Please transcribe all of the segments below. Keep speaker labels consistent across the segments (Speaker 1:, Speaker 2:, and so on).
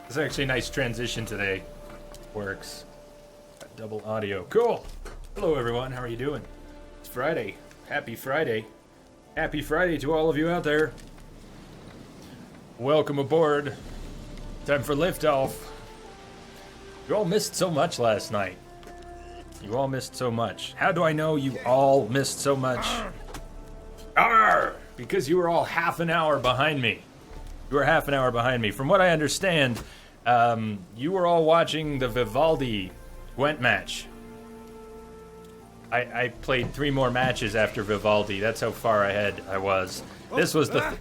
Speaker 1: It's actually a nice transition today. Works. Got double audio. Cool. Hello, everyone. How are you doing? It's Friday. Happy Friday. Happy Friday to all of you out there. Welcome aboard. Time for liftoff. You all missed so much last night. You all missed so much. How do I know you all missed so much? Arr! Because you were all half an hour behind me. You were half an hour behind me. From what I understand, you were all watching the Vivaldi Gwent match. I played 3 more matches after Vivaldi. That's how far ahead I was. This was the...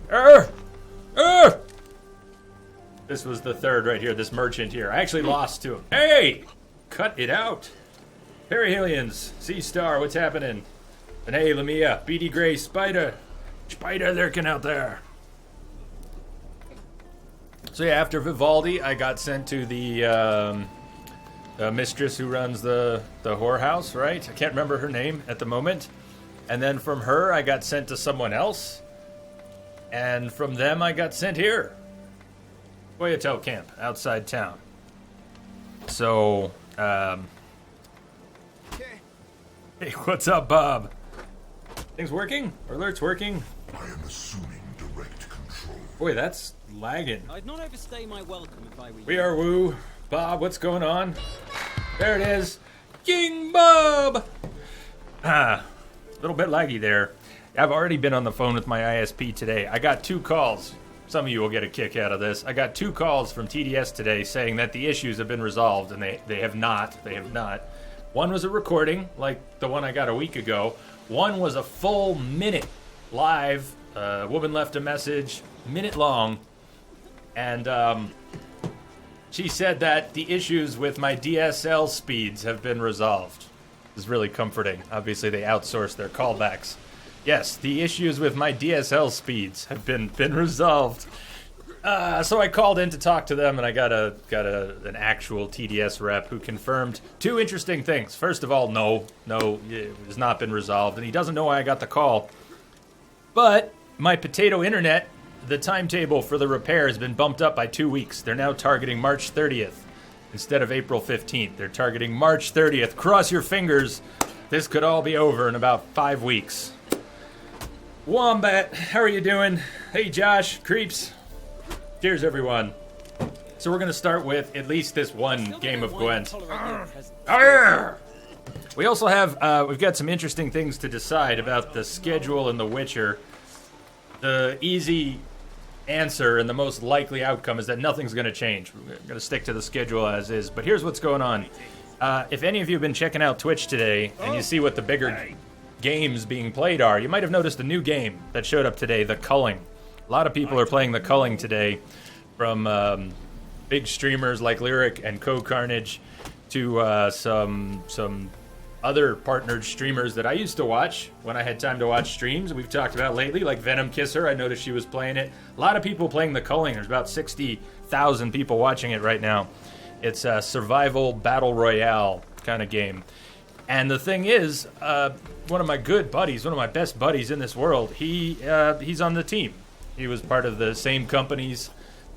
Speaker 1: This was the third right here, this merchant here. I actually lost to him. Hey! Cut it out. Perihelions, Sea Star, what's happening? And hey, Lamia, Beady Gray, Spider lurking out there. So yeah, after Vivaldi, I got sent to the mistress who runs the whorehouse, right? I can't remember her name at the moment. And then from her, I got sent to someone else. And from them, I got sent here. Boyatel camp, outside town. So, hey, what's up, Bob? Things working? Are alerts working?
Speaker 2: I am assuming direct control.
Speaker 1: Boy, that's lagging.
Speaker 3: I'd not overstay my welcome if I were you.
Speaker 1: We are Woo. Bob, what's going on? There it is. King Bob! A little bit laggy there. I've already been on the phone with my ISP today. I got 2 calls. Some of you will get a kick out of this. I got 2 calls from TDS today saying that the issues have been resolved, and they have not. They have not. One was a recording, like the one I got a week ago. One was a full minute live. A woman left a message, minute long, and she said that the issues with my DSL speeds have been resolved. It's really comforting. Obviously, they outsource their callbacks. Yes, the issues with my DSL speeds have been resolved. So I called in to talk to them, and I got an actual TDS rep who confirmed 2 interesting things. First of all, no, it has not been resolved, and he doesn't know why I got the call. But my potato internet, the timetable for the repair has been bumped up by 2 weeks. They're now targeting March 30th instead of April 15th. They're targeting March 30th. Cross your fingers. This could all be over in about 5 weeks. Wombat, how are you doing? Hey, Josh, Creeps. Cheers, everyone. So we're going to start with at least this one game of Gwent. We also have, we've got some interesting things to decide about the schedule in The Witcher. The easy answer and the most likely outcome is that nothing's going to change. We're going to stick to the schedule as is. But here's what's going on. If any of you have been checking out Twitch today and you see what the bigger games being played are, you might have noticed a new game that showed up today, The Culling. A lot of people are playing The Culling today, from big streamers like Lyric and Co-Carnage to some other partnered streamers that I used to watch when I had time to watch streams. We've talked about lately, like Venom Kisser. I noticed she was playing it. A lot of people playing The Culling. There's about 60,000 people watching it right now. It's a survival battle royale kind of game. And the thing is, one of my good buddies, one of my best buddies in this world, he's on the team. He was part of the same company's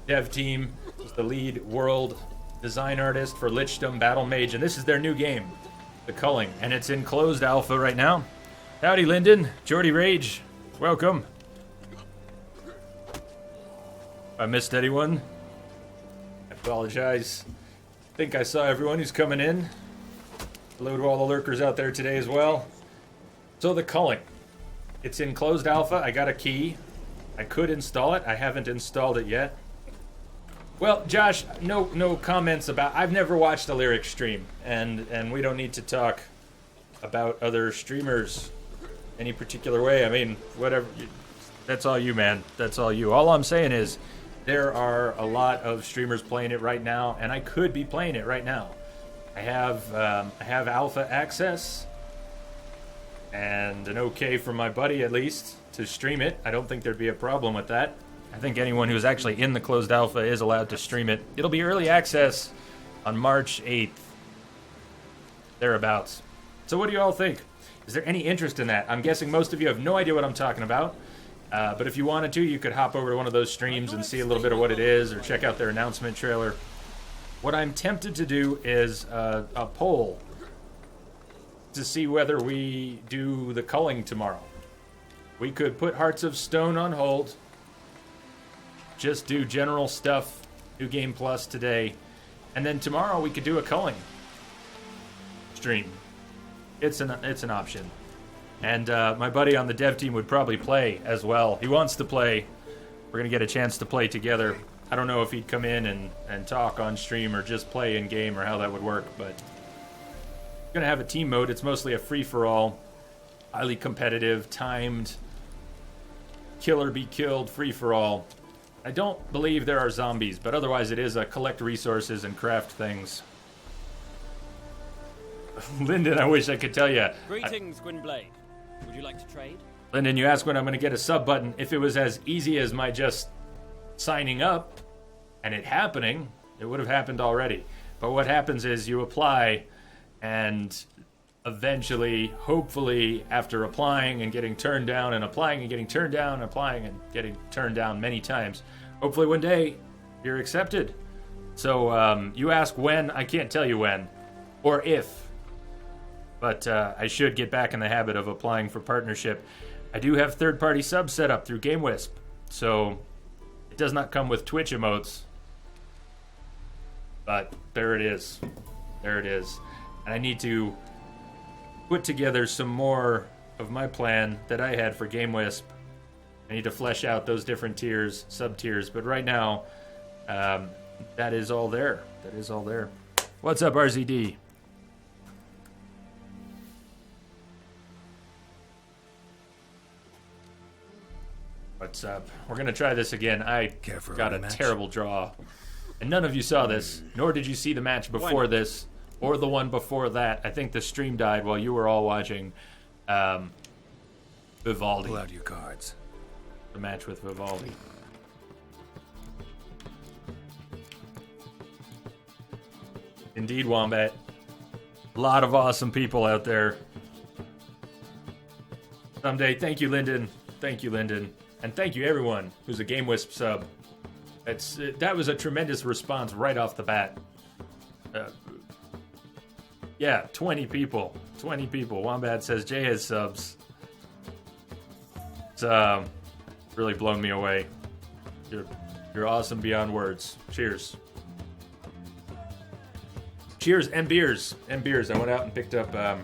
Speaker 1: dev team. He's the lead world design artist for Lichdom Battle Mage, and this is their new game, The Culling, and it's in closed alpha right now. Howdy, Lyndon. Jordy Rage, welcome. If I missed anyone, I apologize. I think I saw everyone who's coming in. Hello to all the lurkers out there today as well. So The Culling. It's in closed alpha. I got a key. I could install it. I haven't installed it yet. Well, Josh, no comments about... I've never watched a Lyric stream, and we don't need to talk about other streamers any particular way. I mean, whatever. That's all you, man. That's all you. All I'm saying is there are a lot of streamers playing it right now, and I could be playing it right now. I have alpha access and an okay from my buddy, at least, to stream it. I don't think there'd be a problem with that. I think anyone who's actually in the closed alpha is allowed to stream it. It'll be early access on March 8th, thereabouts. So what do you all think? Is there any interest in that? I'm guessing most of you have no idea what I'm talking about. But if you wanted to, you could hop over to one of those streams and see a little bit of what it is, or check out their announcement trailer. What I'm tempted to do is a poll to see whether we do the culling tomorrow. We could put Hearts of Stone on hold, just do general stuff, New Game Plus today, and then tomorrow we could do a culling stream. It's an option. And my buddy on the dev team would probably play as well. He wants to play. We're going to get a chance to play together. I don't know if he'd come in and talk on stream or just play in game or how that would work, but we're going to have a team mode. It's mostly a free-for-all, highly competitive, timed, kill or be killed, free-for-all. I don't believe there are zombies, but otherwise it is a collect resources and craft things. Lyndon, I wish I could tell you.
Speaker 3: Greetings, Gwynblade. Would you like to trade?
Speaker 1: Lyndon, you asked when I'm going to get a sub button. If it was as easy as my just signing up and it happening, it would have happened already. But what happens is you apply, and eventually, hopefully, after applying and getting turned down and applying and getting turned down, applying and getting turned down many times, hopefully one day you're accepted. So you ask when, I can't tell you when or if. But I should get back in the habit of applying for partnership. I do have third-party subs set up through GameWisp, so it does not come with Twitch emotes. But there it is. There it is. And I need to put together some more of my plan that I had for GameWisp. I need to flesh out those different tiers, sub-tiers. But right now, that is all there. That is all there. What's up, RZD? What's up? We're going to try this again. I got a terrible draw. And none of you saw this, nor did you see the match before this, or the one before that. I think the stream died while you were all watching Vivaldi.
Speaker 4: Pull out your cards.
Speaker 1: The match with Vivaldi. Indeed, Wombat. A lot of awesome people out there. Someday. Thank you, Lyndon. Thank you, Lyndon. And thank you, everyone who's a GameWisp sub. That was a tremendous response right off the bat. Yeah, 20 people. 20 people. Wombat says Jay has subs. It's really blown me away. You're awesome beyond words. Cheers. Cheers and beers. And beers. I went out and picked up, I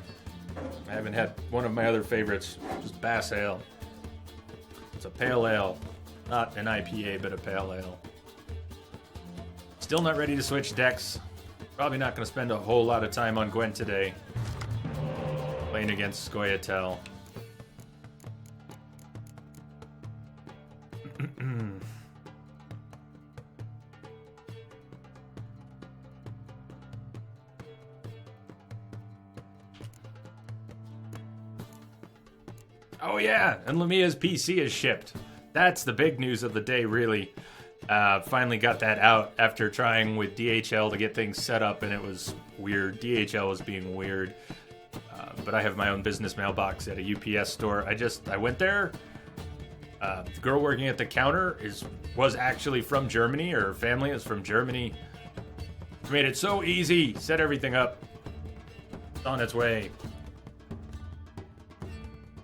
Speaker 1: haven't had one of my other favorites, just Bass Ale. It's a pale ale. Not an IPA, but a pale ale. Still not ready to switch decks. Probably not going to spend a whole lot of time on Gwent today. Playing against Scoia'tael. Oh yeah, and Lamia's PC is shipped. That's the big news of the day, really. Finally got that out after trying with DHL to get things set up, and it was weird. DHL was being weird. But I have my own business mailbox at a UPS store. I went there. The girl working at the counter was actually from Germany, or her family is from Germany. She made it so easy. Set everything up. It's on its way.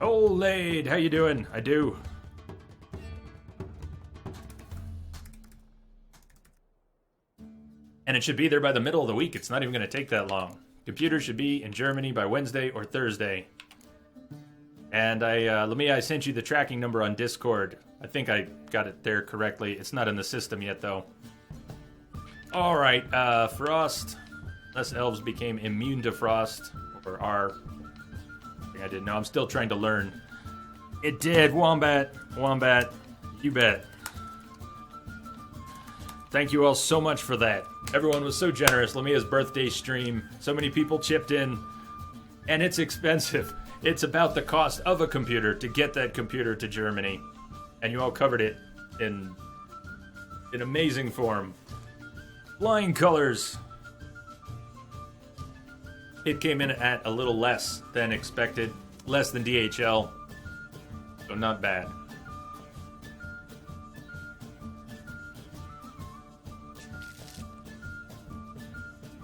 Speaker 1: Oh, Lade, how you doing? I do. And it should be there by the middle of the week. It's not even going to take that long. Computer should be in Germany by Wednesday or Thursday. And I sent you the tracking number on Discord. I think I got it there correctly. It's not in the system yet, though. All right, Frost. Unless elves became immune to frost, or are. I didn't know. I'm still trying to learn. It did, Wombat. Wombat, you bet. Thank you all so much for that. Everyone was so generous. Lamia's birthday stream. So many people chipped in. And it's expensive. It's about the cost of a computer to get that computer to Germany. And you all covered it in amazing form. Flying colors. It came in at a little less than expected. Less than DHL. So not bad.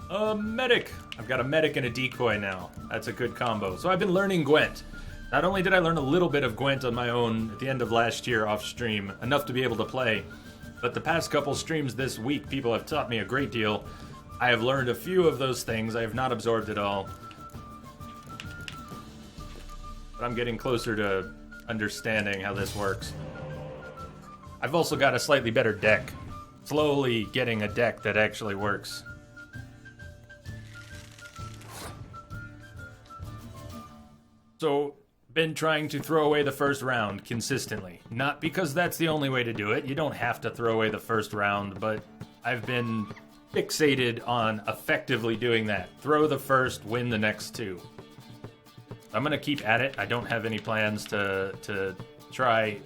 Speaker 1: A medic. I've got a medic and a decoy now. That's a good combo. So I've been learning Gwent. Not only did I learn a little bit of Gwent on my own at the end of last year off stream, enough to be able to play, but the past couple streams this week, people have taught me a great deal. I have learned a few of those things. I have not absorbed it all. But I'm getting closer to understanding how this works. I've also got a slightly better deck. Slowly getting a deck that actually works. So, been trying to throw away the first round consistently. Not because that's the only way to do it. You don't have to throw away the first round, but I've been fixated on effectively doing that. Throw the first, win the next two. I'm gonna keep at it. I don't have any plans to try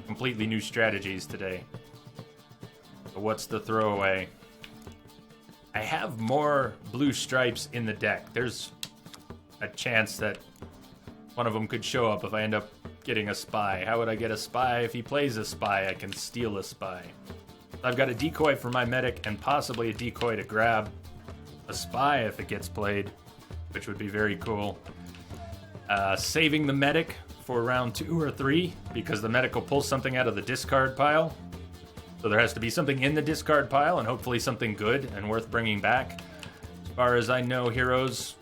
Speaker 1: completely new strategies today. So what's the throwaway? I have more blue stripes in the deck. There's a chance that one of them could show up if I end up getting a spy. How would I get a spy? If he plays a spy, I can steal a spy. I've got a decoy for my medic and possibly a decoy to grab a spy if it gets played, which would be very cool. Saving the medic for round 2 or 3 because the medic will pull something out of the discard pile. So there has to be something in the discard pile and hopefully something good and worth bringing back. As far as I know, heroes,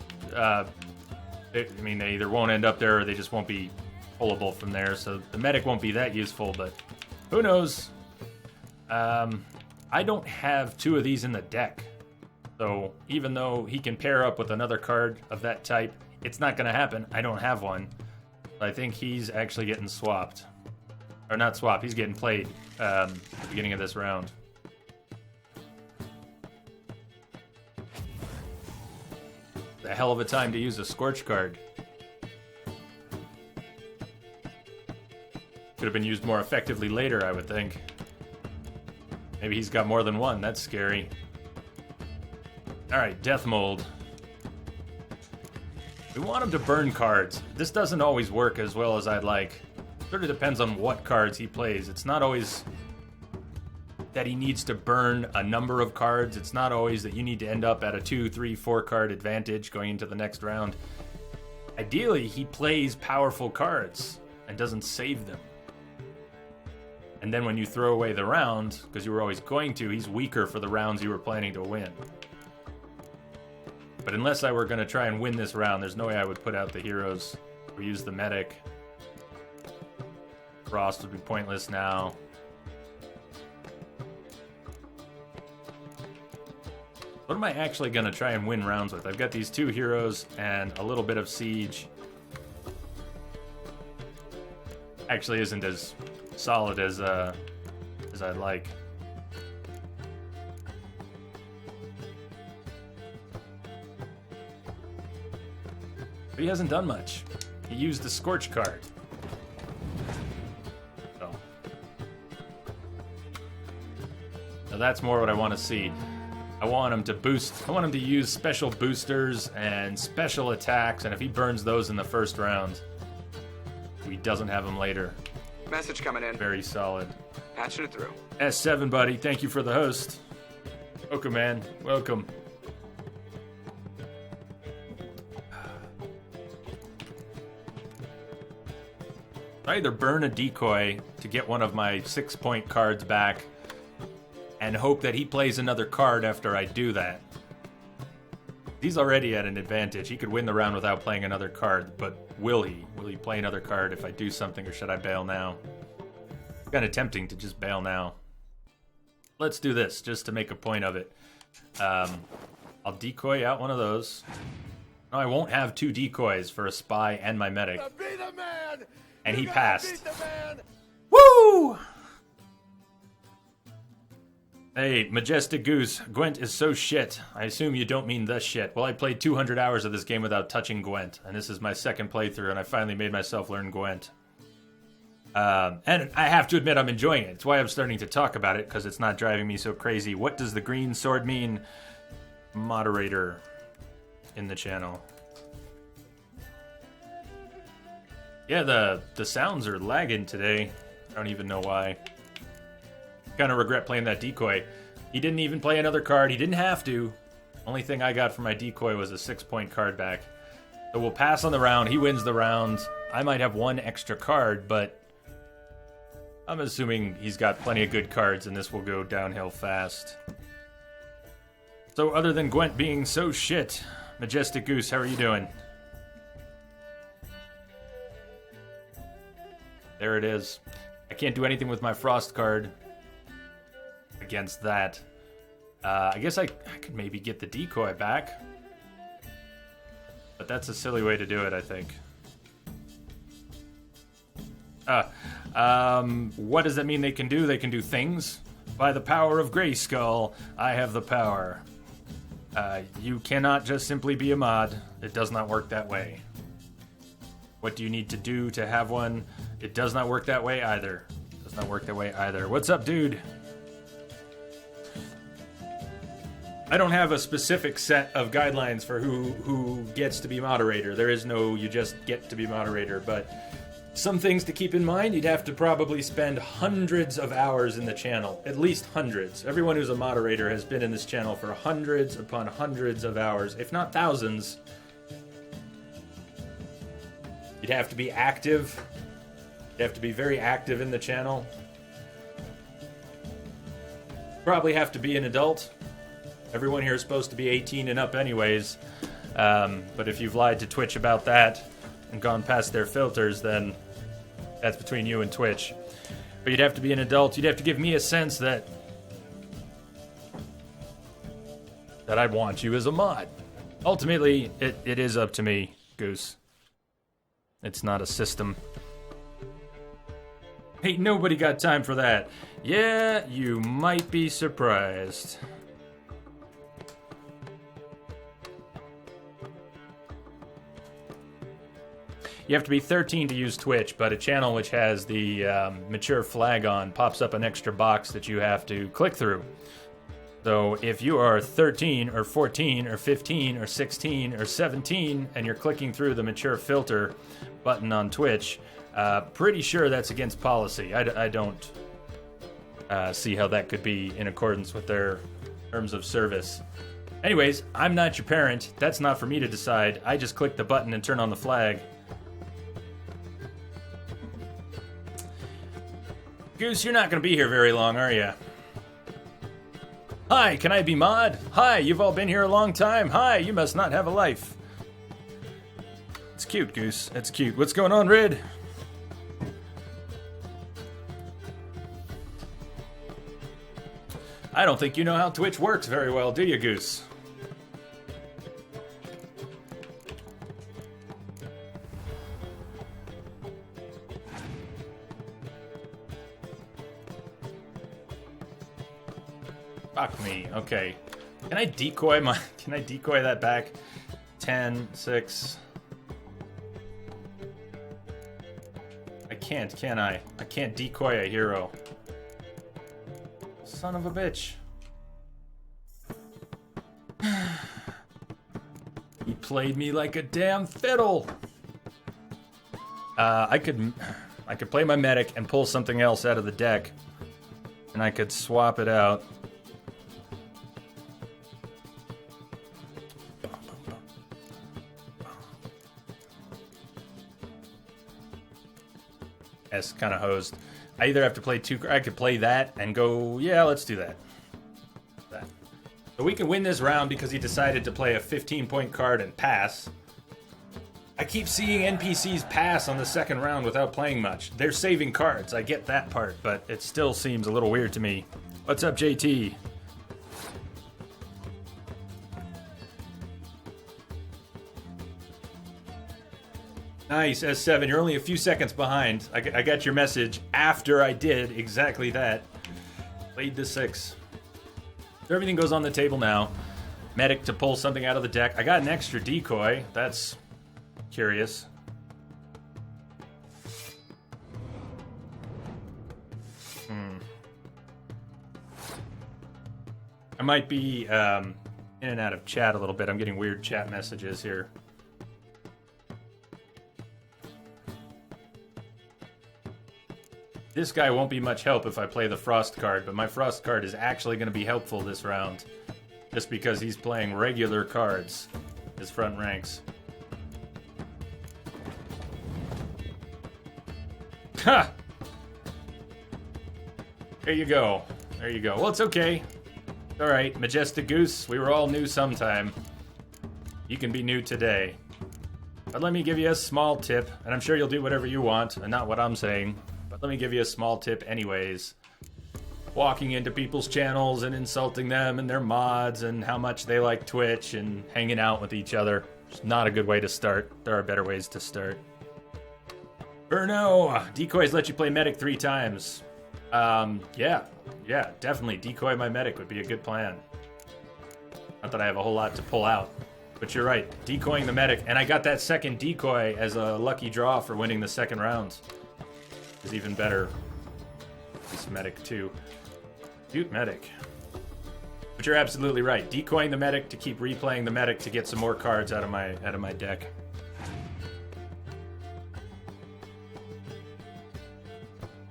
Speaker 1: they either won't end up there or they just won't be pullable from there. So the medic won't be that useful, but who knows? I don't have 2 of these in the deck. So even though he can pair up with another card of that type, it's not going to happen. I don't have one. I think he's actually getting swapped. Or not swapped, he's getting played at the beginning of this round. A hell of a time to use a Scorch card. Could have been used more effectively later, I would think. Maybe he's got more than one, that's scary. Alright, Death Mold. We want him to burn cards. This doesn't always work as well as I'd like. It sort of depends on what cards he plays. It's not always that he needs to burn a number of cards. It's not always that you need to end up at a 2, 3, 4 card advantage going into the next round. Ideally, he plays powerful cards and doesn't save them. And then when you throw away the round, because you were always going to, he's weaker for the rounds you were planning to win. But unless I were going to try and win this round, there's no way I would put out the heroes or use the medic. Frost would be pointless now. What am I actually going to try and win rounds with? I've got these 2 heroes and a little bit of siege. Actually isn't as solid as I'd like. But he hasn't done much. He used the Scorch card. So. Now that's more what I want to see. I want him to boost. I want him to use special boosters and special attacks, and if he burns those in the first round, he doesn't have them later.
Speaker 4: Message coming in.
Speaker 1: Very solid.
Speaker 4: Patching it through.
Speaker 1: S7, buddy. Thank you for the host. Welcome, man. Welcome. I either burn a decoy to get one of my 6-point cards back and hope that he plays another card after I do that. He's already at an advantage. He could win the round without playing another card, but will he? Will he play another card if I do something, or should I bail now? It's kind of tempting to just bail now. Let's do this, just to make a point of it. I'll decoy out one of those. No, I won't have 2 decoys for a spy and my medic.
Speaker 5: Be the man!
Speaker 1: And
Speaker 5: You
Speaker 1: he
Speaker 5: gotta
Speaker 1: passed.
Speaker 5: beat the man!
Speaker 1: Woo! Hey, Majestic Goose, Gwent is so shit. I assume you don't mean the shit. Well, I played 200 hours of this game without touching Gwent, and this is my second playthrough, and I finally made myself learn Gwent. And I have to admit I'm enjoying it. It's why I'm starting to talk about it, because it's not driving me so crazy. What does the green sword mean? Moderator in the channel. Yeah, the sounds are lagging today. I don't even know why. Kind of regret playing that decoy. He didn't even play another card. He didn't have to. Only thing I got for my decoy was a 6-point card back. So we'll pass on the round. He wins the round. I might have one extra card, but I'm assuming he's got plenty of good cards, and this will go downhill fast. So other than Gwent being so shit, Majestic Goose, how are you doing? There it is. I can't do anything with my Frost card against that. I guess I could maybe get the decoy back. But that's a silly way to do it, I think. What does that mean they can do? They can do things. By the power of Grayskull, I have the power. You cannot just simply be a mod. It does not work that way. What do you need to do to have one? It does not work that way either. It does not work that way either. What's up, dude? I don't have a specific set of guidelines for who gets to be moderator. There is no you just get to be moderator, but some things to keep in mind. You'd have to probably spend hundreds of hours in the channel, at least hundreds. Everyone who's a moderator has been in this channel for hundreds upon hundreds of hours, if not thousands. You'd have to be active. You'd have to be very active in the channel. Probably have to be an adult. Everyone here is supposed to be 18 and up anyways. But if you've lied to Twitch about that and gone past their filters, then that's between you and Twitch. But you'd have to be an adult. You'd have to give me a sense that I want you as a mod. Ultimately, it is up to me, Goose. It's not a system. Ain't nobody got time for that. Yeah, you might be surprised. You have to be 13 to use Twitch, but a channel which has the mature flag on pops up an extra box that you have to click through. So if you are 13 or 14 or 15 or 16 or 17 and you're clicking through the mature filter button on Twitch, pretty sure that's against policy. I don't see how that could be in accordance with their terms of service. Anyways, I'm not your parent. That's not for me to decide. I just click the button and turn on the flag. Goose, you're not going to be here very long, are you? Hi, can I be mod? Hi, you've all been here a long time. Hi, you must not have a life. It's cute, Goose. It's cute. What's going on, Red? I don't think you know how Twitch works very well, do you, Goose? Fuck me. Okay. Can I decoy that back? 10, 6. I can't, can I? I can't decoy a hero. Son of a bitch. He played me like a damn fiddle. I could play my medic and pull something else out of the deck. And I could swap it out. S kind of hosed. I either have to play two. I could play that and go. Yeah, let's do that. So we can win this round because he decided to play a 15-point card and pass. I keep seeing NPCs pass on the second round without playing much. They're saving cards. I get that part, but it still seems a little weird to me. What's up, JT? Nice, S7. You're only a few seconds behind. I got your message after I did exactly that. Played the 6. So everything goes on the table now. Medic to pull something out of the deck. I got an extra decoy. That's curious. I might be in and out of chat a little bit. I'm getting weird chat messages here. This guy won't be much help if I play the Frost card, but my Frost card is actually going to be helpful this round. just because he's playing regular cards, his front ranks. Ha! There you go. There you go. Well, it's okay. All right, Majestic Goose, we were all new sometime. You can be new today. But let me give you a small tip, and I'm sure you'll do whatever you want, and not what I'm saying, but let me give you a small tip anyways. Walking into people's channels and insulting them and their mods and how much they like Twitch and hanging out with each other. It's not a good way to start. There are better ways to start. Burno! Decoys let you play Medic 3 times. Yeah, definitely. Decoy my Medic would be a good plan. Not that I have a whole lot to pull out. But you're right, decoying the Medic. And I got that second decoy as a lucky draw for winning the second round. Is even better. This Medic too. Cute Medic. But you're absolutely right. Decoying the Medic to keep replaying the Medic to get some more cards out of my deck.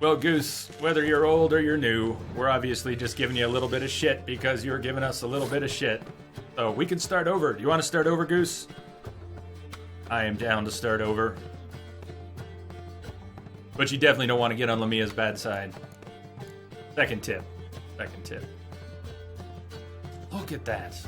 Speaker 1: Well, Goose, whether you're old or you're new, we're obviously just giving you a little bit of shit because you're giving us a little bit of shit. So we can start over. Do you want to start over, Goose? I am down to start over. But you definitely don't want to get on Lamia's bad side. Second tip. Second tip. Look at that.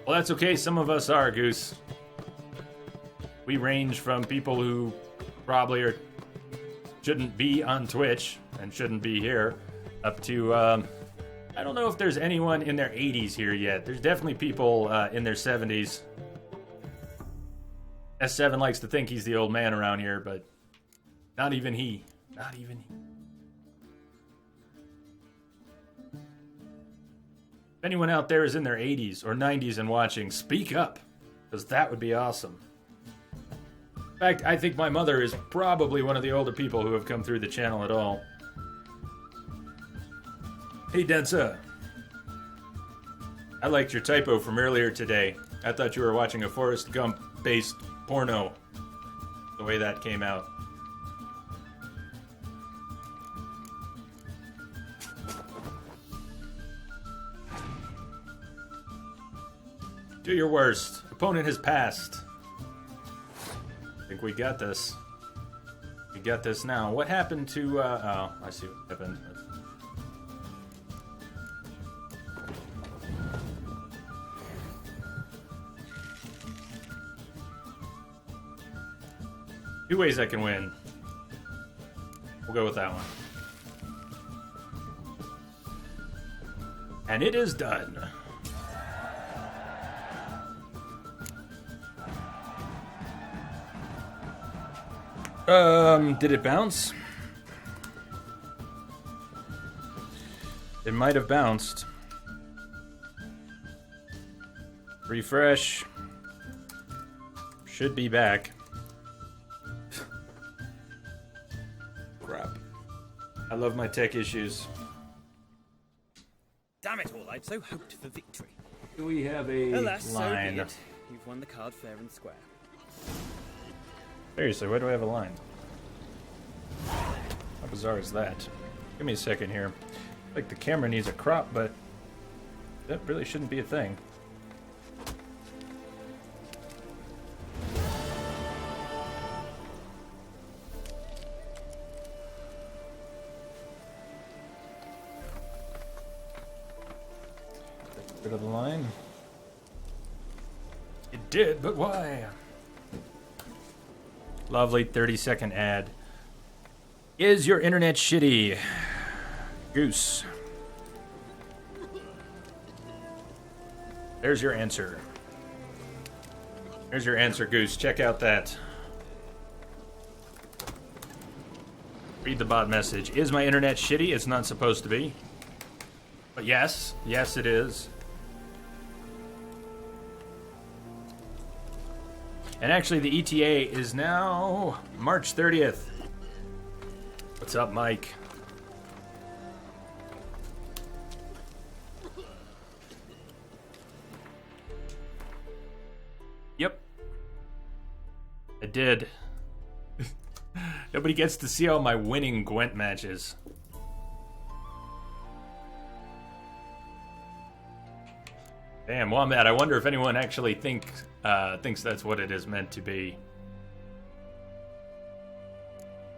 Speaker 1: Well, that's okay. Some of us are, Goose. We range from people who probably shouldn't be on Twitch and shouldn't be here, up to, I don't know if there's anyone in their 80s here yet. There's definitely people in their 70s. S7 likes to think he's the old man around here, but not even he. Not even he. If anyone out there is in their 80s or 90s and watching, speak up, because that would be awesome. In fact, I think my mother is probably one of the older people who have come through the channel at all. Hey, Densa. I liked your typo from earlier today. I thought you were watching a Forrest Gump-based porno. The way that came out. Do your worst. Opponent has passed. I think we got this. We got this now. What happened to, oh, I see what happened. Two ways I can win. We'll go with that one. And it is done. Did it bounce? It might have bounced. Refresh. Should be back. Crap. I love my tech issues.
Speaker 3: Damn it all, I'd so hoped for victory.
Speaker 1: Do we have a
Speaker 3: Alas, so
Speaker 1: line?
Speaker 3: be it. You've won the card fair and square.
Speaker 1: Seriously, why do I have a line? How bizarre is that? Give me a second here. Like the camera needs a crop, but that really shouldn't be a thing. Get rid of the line. It did, but why? Lovely 30-second ad. Is your internet shitty? Goose. There's your answer. There's your answer, Goose. Check out that. Read the bot message. Is my internet shitty? It's not supposed to be. But yes. Yes, it is. And actually, the ETA is now March 30th. What's up, Mike? did. Nobody gets to see all my winning Gwent matches. Damn, Wombat, I wonder if anyone actually thinks that's what it is meant to be.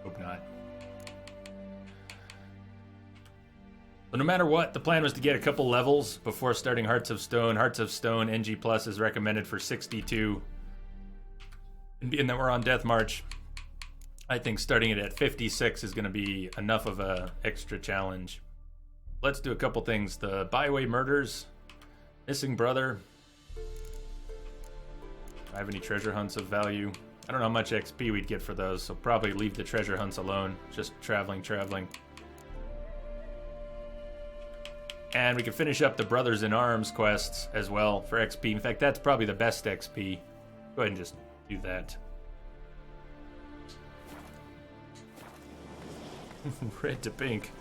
Speaker 1: Hope not. But no matter what, the plan was to get a couple levels before starting Hearts of Stone. Hearts of Stone NG Plus is recommended for 62. And being that we're on Death March, I think starting it at 56 is going to be enough of a extra challenge. Let's do a couple things. The Byway Murders, Missing Brother. Do I have any treasure hunts of value? I don't know how much XP we'd get for those, so probably leave the treasure hunts alone. Just traveling. And we can finish up the Brothers in Arms quests as well for XP. In fact, that's probably the best XP. Go ahead and just do that. Red to pink.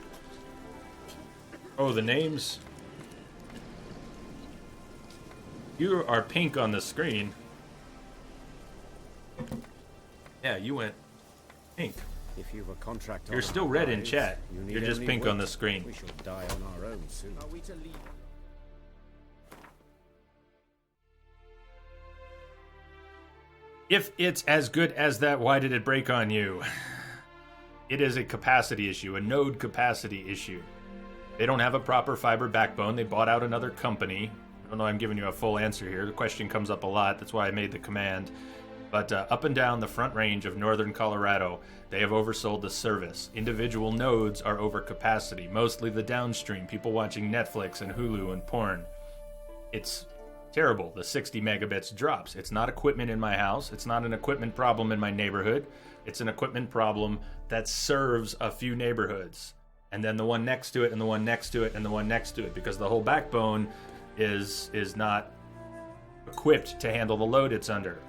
Speaker 1: Oh, the names. You are pink on the screen. Yeah, you went pink.
Speaker 3: If you've a contract,
Speaker 1: You're still red in chat. You're just pink on the screen.
Speaker 3: We shall die on our own soon. Are we to leave?
Speaker 1: If it's as good as that, why did it break on you? It is a capacity issue, a node capacity issue. They don't have a proper fiber backbone. They bought out another company. I don't know, I'm giving you a full answer here. The question comes up a lot. That's why I made the command. But up and down the front range of northern Colorado, they have oversold the service. Individual nodes are over capacity, mostly the downstream, people watching Netflix and Hulu and porn. It's terrible. The 60 megabits drops. It's not equipment in my house. It's not an equipment problem in my neighborhood. It's an equipment problem that serves a few neighborhoods. And then the one next to it, and the one next to it, and the one next to it, because the whole backbone is not equipped to handle the load it's under.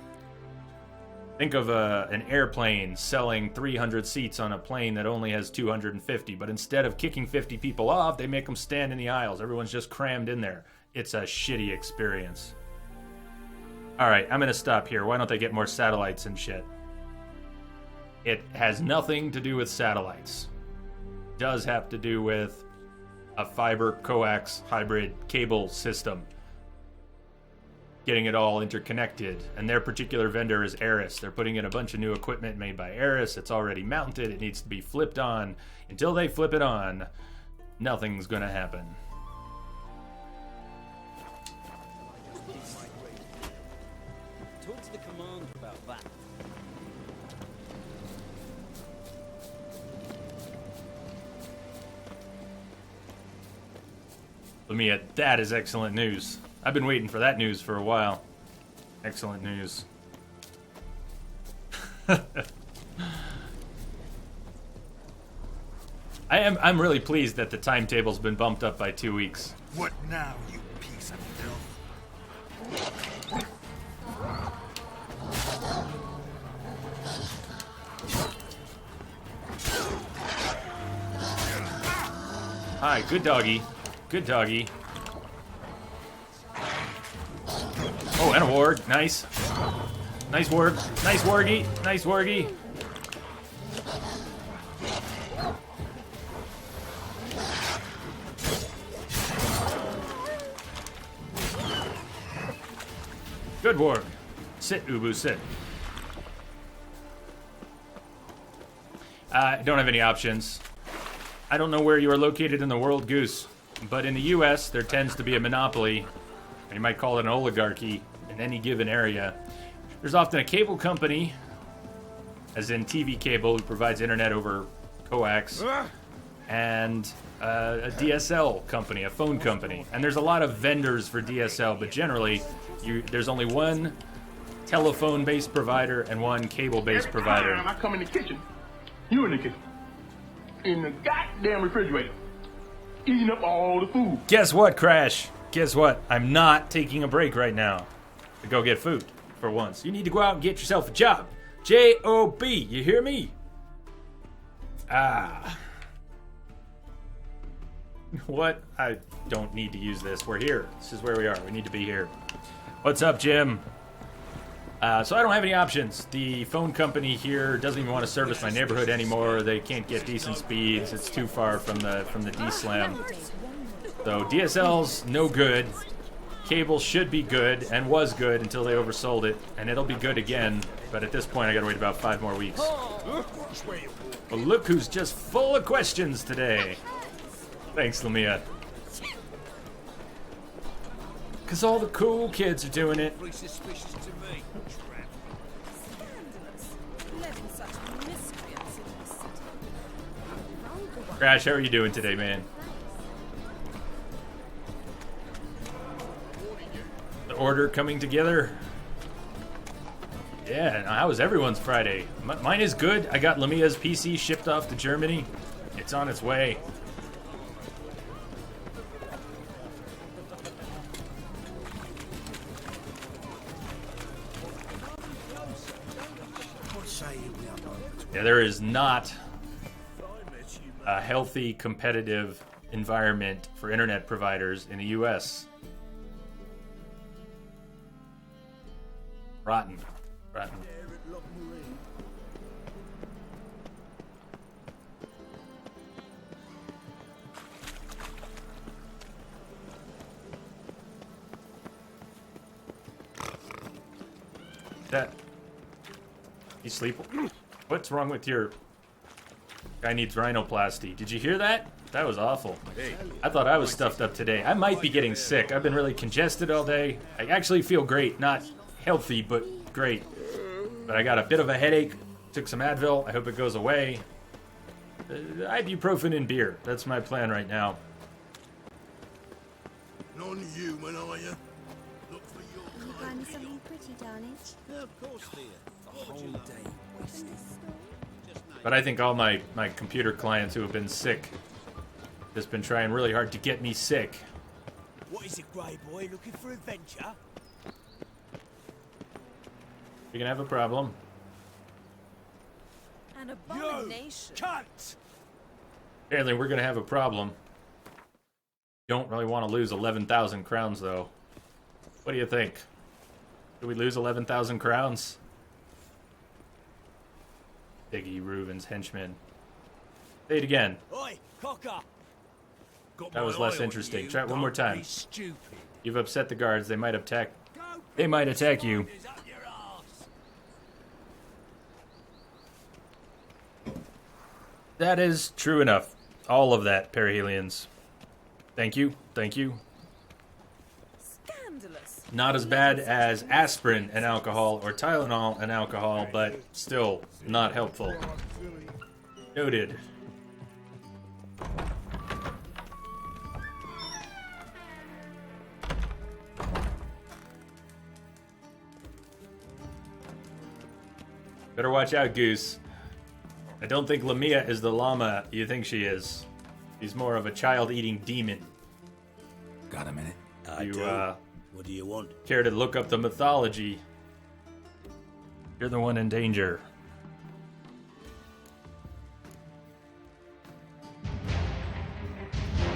Speaker 1: Think of an airplane selling 300 seats on a plane that only has 250, but instead of kicking 50 people off, they make them stand in the aisles. Everyone's just crammed in there. It's a shitty experience. All right, I'm going to stop here. Why don't they get more satellites and shit? It has nothing to do with satellites. It does have to do with a fiber coax hybrid cable system. Getting it all interconnected, and their particular vendor is Aris. They're putting in a bunch of new equipment made by Aris. It's already mounted. It needs to be flipped on. Until they flip it on, nothing's going to happen.
Speaker 3: Talk to the commander about that.
Speaker 1: Let me at that is excellent news. I've been waiting for that news for a while. Excellent news. I'm really pleased that the timetable's been bumped up by 2 weeks.
Speaker 2: What now, you piece of filth?
Speaker 1: Hi, good doggy. Good doggy. Oh, and a warg. Nice. Nice warg. Nice wargy. Nice wargy. Good warg. Sit, Ubu, sit. Don't have any options. I don't know where you are located in the world, Goose, but in the U.S., there tends to be a monopoly, or you might call it an oligarchy, in any given area. There's often a cable company, as in TV cable, who provides internet over coax, and a DSL company, a phone company. And there's a lot of vendors for DSL, but generally, there's only one telephone-based provider and one cable-based provider.
Speaker 5: I come in the kitchen. You in the kitchen. In the goddamn refrigerator. Eating up all the food.
Speaker 1: Guess what, Crash? Guess what? I'm not taking a break right now to go get food for once. You need to go out and get yourself a job. J-O-B. You hear me? What? I don't need to use this. We're here. This is where we are. We need to be here. What's up, Jim? So I don't have any options. The phone company here doesn't even want to service my neighborhood anymore. They can't get decent speeds. It's too far from the D-Slam. So DSL's no good. Cable should be good, and was good until they oversold it, and it'll be good again, but at this point I gotta wait about 5 more weeks. Well, look who's just full of questions today. Thanks, Lamia. Because all the cool kids are doing it. Crash, how are you doing today, man? The order coming together. Yeah, how was everyone's Friday? Mine is good. I got Lamia's PC shipped off to Germany. It's on its way. Yeah, there is not a healthy, competitive environment for internet providers in the US. Rotten. Rotten. That. You sleep? What's wrong with your... Guy needs rhinoplasty. Did you hear that? That was awful. I thought I was stuffed up today. I might be getting sick. I've been really congested all day. I actually feel great. Not healthy, but great. But I got a bit of a headache. Took some Advil. I hope it goes away. Ibuprofen and beer. That's my plan right now.
Speaker 2: Non-human, are you? Look for your
Speaker 6: Can you buy me something pretty, darling?
Speaker 3: Yeah, of course, dear. A whole day wasted.
Speaker 1: But I think all my computer clients who have been sick just been trying really hard to get me sick.
Speaker 2: What is it, Grey Boy? Looking for adventure?
Speaker 1: You're gonna have a problem.
Speaker 6: An abomination.
Speaker 2: Cunt!
Speaker 1: Apparently we're gonna have a problem. Don't really want to lose 11,000 crowns though. What do you think? Do we lose 11,000 crowns? Biggie Reuven's henchman. Say it again.
Speaker 2: Oi, cocker!
Speaker 1: That was less interesting. Try it one more time.
Speaker 2: Stupid.
Speaker 1: You've upset the guards. They might attack. They might attack you.
Speaker 2: Is up your arse.
Speaker 1: That is true enough. All of that, perihelions. Thank you. Thank you.
Speaker 6: Scandalous.
Speaker 1: Not as bad as aspirin and alcohol or Tylenol and alcohol, but still not helpful. Noted. Better watch out, Goose. I don't think Lamia is the llama you think she is. She's more of a child-eating demon.
Speaker 2: Got a minute?
Speaker 3: What do you want?
Speaker 1: Care to look up the mythology? You're the one in danger.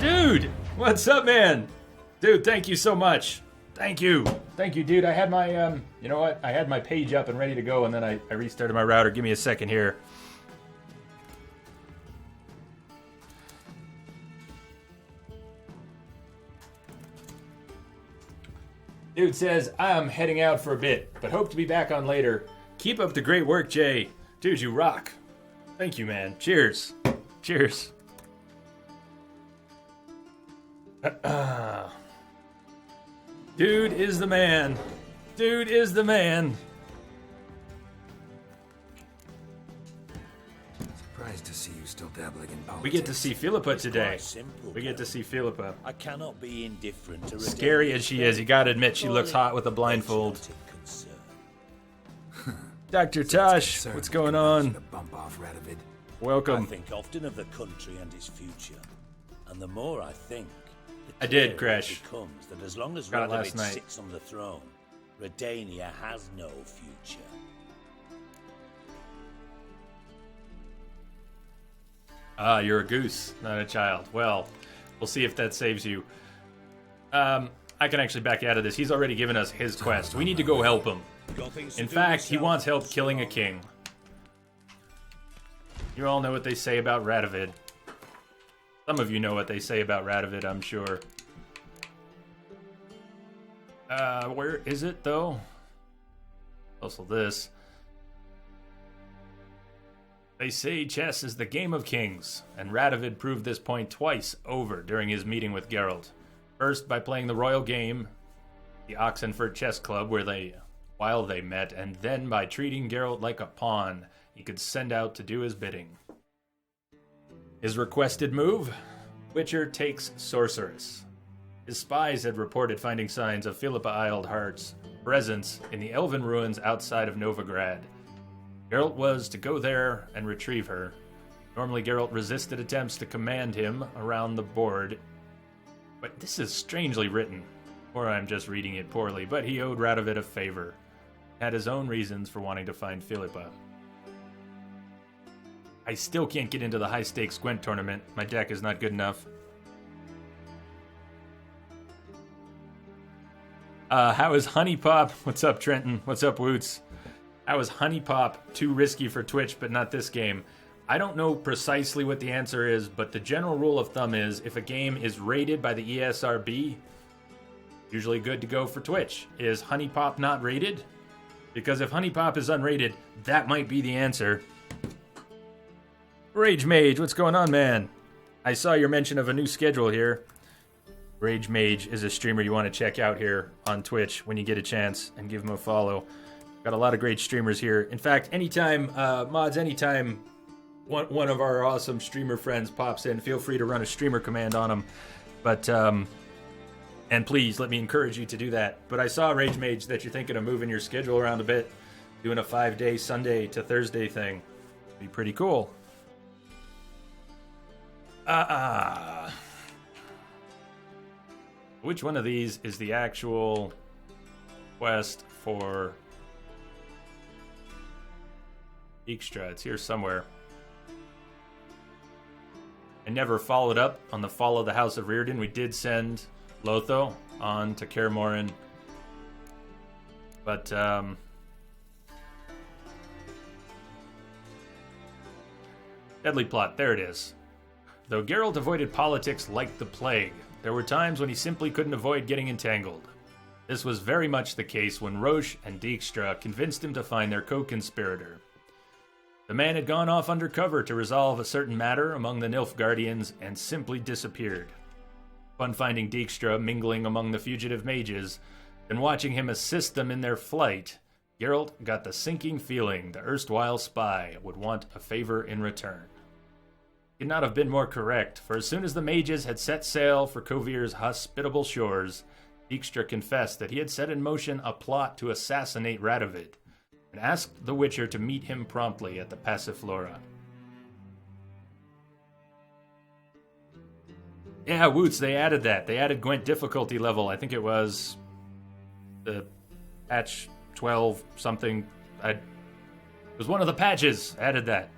Speaker 1: Dude! What's up, man? Dude, thank you so much. Thank you. Thank you, dude. I had my, you know what? I had my page up and ready to go, and then I restarted my router. Give me a second here. Dude says, I'm heading out for a bit, but hope to be back on later. Keep up the great work, Jay. Dude, you rock. Thank you, man. Cheers. Cheers. Dude is the man. Dude is the man.
Speaker 2: Surprised to see you still dabbling in politics.
Speaker 1: We get to see Philippa today.
Speaker 3: Quite simple,
Speaker 1: We get to see Philippa.
Speaker 3: I cannot be indifferent to
Speaker 1: Scary as she is, you gotta admit she looks hot with a blindfold. Dr. Tosh, what's going on?
Speaker 2: Bump off Radovid.
Speaker 3: I
Speaker 1: Welcome.
Speaker 3: think often of the country and its future, and the more I think,
Speaker 1: I did,
Speaker 3: it
Speaker 1: Crash.
Speaker 3: becomes that as long as
Speaker 1: Got it last
Speaker 3: Radovid
Speaker 1: night.
Speaker 3: sits on the throne, Redania has no future.
Speaker 1: Ah, you're a goose, not a child. Well, we'll see if that saves you. I can actually back you out of this. He's already given us his quest. We need to go help him. In fact, he wants help killing a king. You all know what they say about Radovid. Some of you know what they say about Radovid, I'm sure. Where is it, though? Also this. They say chess is the game of kings, and Radovid proved this point twice over during his meeting with Geralt. First, by playing the royal game, the Oxenford Chess Club, while they met, and then by treating Geralt like a pawn he could send out to do his bidding. His requested move? Witcher takes Sorceress. His spies had reported finding signs of Philippa Eildhart's presence in the elven ruins outside of Novigrad. Geralt was to go there and retrieve her. Normally, Geralt resisted attempts to command him around the board, but this is strangely written, or I'm just reading it poorly, but he owed Radovid a favor. Had his own reasons for wanting to find Philippa. I still can't get into the high-stakes Gwent tournament. My deck is not good enough. How is Honey Pop? What's up, Trenton? What's up, Woots? How is Honey Pop too risky for Twitch, but not this game? I don't know precisely what the answer is, but the general rule of thumb is if a game is rated by the ESRB, usually good to go for Twitch. Is Honey Pop not rated? Because if Honey Pop is unrated, that might be the answer. Rage Mage, what's going on, man? I saw your mention of a new schedule here. Rage Mage is a streamer you want to check out here on Twitch when you get a chance, and give him a follow. Got a lot of great streamers here. In fact, anytime, mods, anytime one of our awesome streamer friends pops in, feel free to run a streamer command on them. But, and please, let me encourage you to do that. But I saw, Rage Mage, that you're thinking of moving your schedule around a bit, doing a 5-day Sunday to Thursday thing. Be pretty cool. Which one of these is the actual quest for Dijkstra? It's here somewhere. I never followed up on the Fall of the House of Rearden. We did send Lotho on to Kaer Morhen. But, Deadly Plot, there it is. Though Geralt avoided politics like the plague, there were times when he simply couldn't avoid getting entangled. This was very much the case when Roche and Dijkstra convinced him to find their co-conspirator. The man had gone off undercover to resolve a certain matter among the Nilfgaardians and simply disappeared. Upon finding Dijkstra mingling among the fugitive mages, and watching him assist them in their flight, Geralt got the sinking feeling the erstwhile spy would want a favor in return. Could not have been more correct, for as soon as the mages had set sail for Kovir's hospitable shores, Dijkstra confessed that he had set in motion a plot to assassinate Radovid, and asked the Witcher to meet him promptly at the Passiflora. Yeah, Woots, they added that. They added Gwent difficulty level. I think it was the patch 12 something. It was one of the patches added that.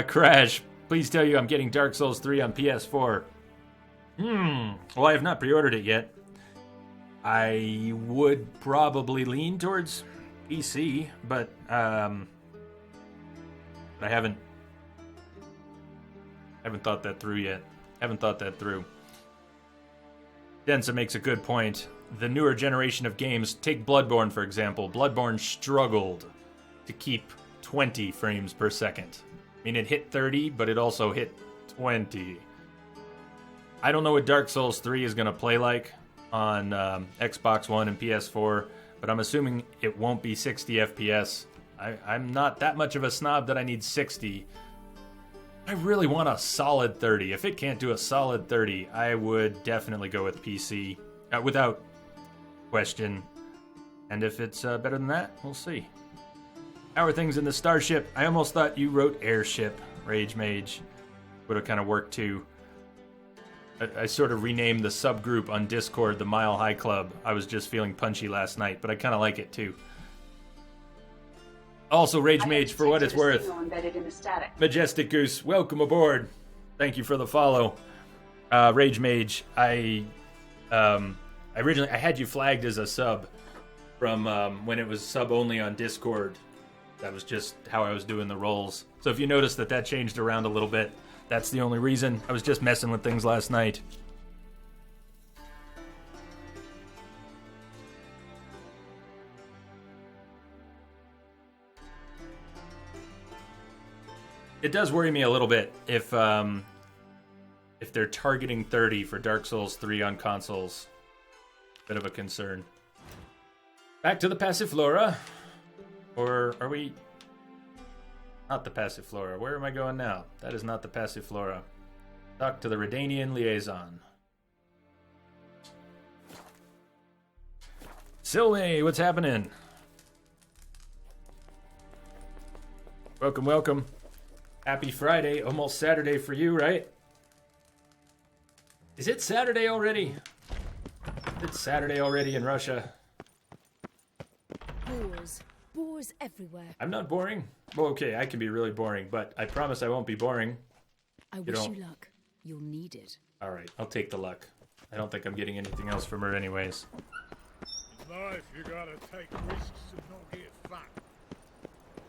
Speaker 1: Crash, please tell you I'm getting Dark Souls 3 on PS4. Well, I have not pre-ordered it yet. I would probably lean towards PC, but I haven't thought that through yet. Haven't thought that through. Densa makes a good point. The newer generation of games, take Bloodborne for example. Bloodborne struggled to keep 20 frames per second. I mean, it hit 30, but it also hit 20. I don't know what Dark Souls 3 is going to play like on Xbox One and PS4, but I'm assuming it won't be 60 FPS. I'm not that much of a snob that I need 60. I really want a solid 30. If it can't do a solid 30, I would definitely go with PC, without question. And if it's better than that, we'll see. How are things in the Starship? I almost thought you wrote Airship, Rage Mage. Would have kind of worked too. I sort of renamed the subgroup on Discord the Mile High Club. I was just feeling punchy last night, but I kind of like it too. Also, Rage Mage, for what it's worth. Majestic Goose, welcome aboard. Thank you for the follow. Rage Mage, I originally had you flagged as a sub from when it was sub only on Discord. That was just how I was doing the rolls. So if you notice that changed around a little bit, that's the only reason. I was just messing with things last night. It does worry me a little bit if they're targeting 30 for Dark Souls 3 on consoles. Bit of a concern. Back to the Passiflora. Or are we... Not the Passiflora. Where am I going now? That is not the Passiflora. Talk to the Redanian liaison. Sylvie, what's happening? Welcome, welcome. Happy Friday. Almost Saturday for you, right? Is it Saturday already? It's Saturday already in Russia.
Speaker 6: Boars everywhere.
Speaker 1: I'm not boring. Well, okay, I can be really boring, but I promise I won't be boring.
Speaker 6: I wish you luck. You'll need it.
Speaker 1: All right, I'll take the luck. I don't think I'm getting anything else from her anyways.
Speaker 7: In life, you gotta take risks and not get fucked.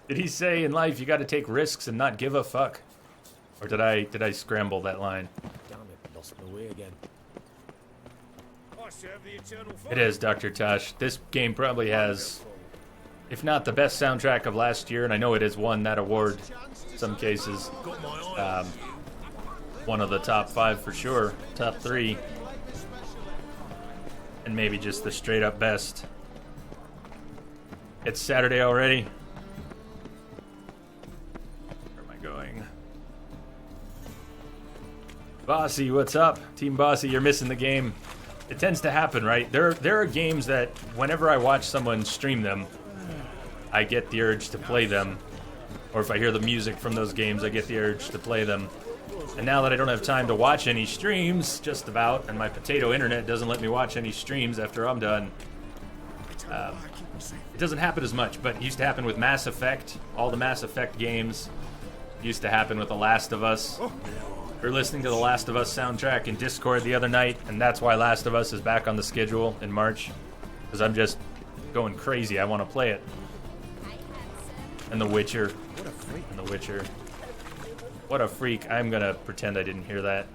Speaker 1: Did he say in life you got to take risks and not give a fuck? Or did I scramble that line?
Speaker 2: Damn it, lost my way again.
Speaker 7: I serve the eternal fire.
Speaker 1: It is, Dr. Tosh. This game probably has, if not the best soundtrack of last year, and I know it has won that award in some cases. One of the top 5 for sure, top 3. And maybe just the straight up best. It's Saturday already. Where am I going? Bossy, what's up? Team Bossy, you're missing the game. It tends to happen, right? There are games that whenever I watch someone stream them, I get the urge to play them. Or if I hear the music from those games, I get the urge to play them. And now that I don't have time to watch any streams, just about, and my potato internet doesn't let me watch any streams after I'm done, it doesn't happen as much, but it used to happen with Mass Effect. All the Mass Effect games used to happen with The Last of Us. We were listening to The Last of Us soundtrack in Discord the other night, and that's why Last of Us is back on the schedule in March, because I'm just going crazy. I want to play it. And The Witcher. And The Witcher. What a freak. I'm gonna pretend I didn't hear that.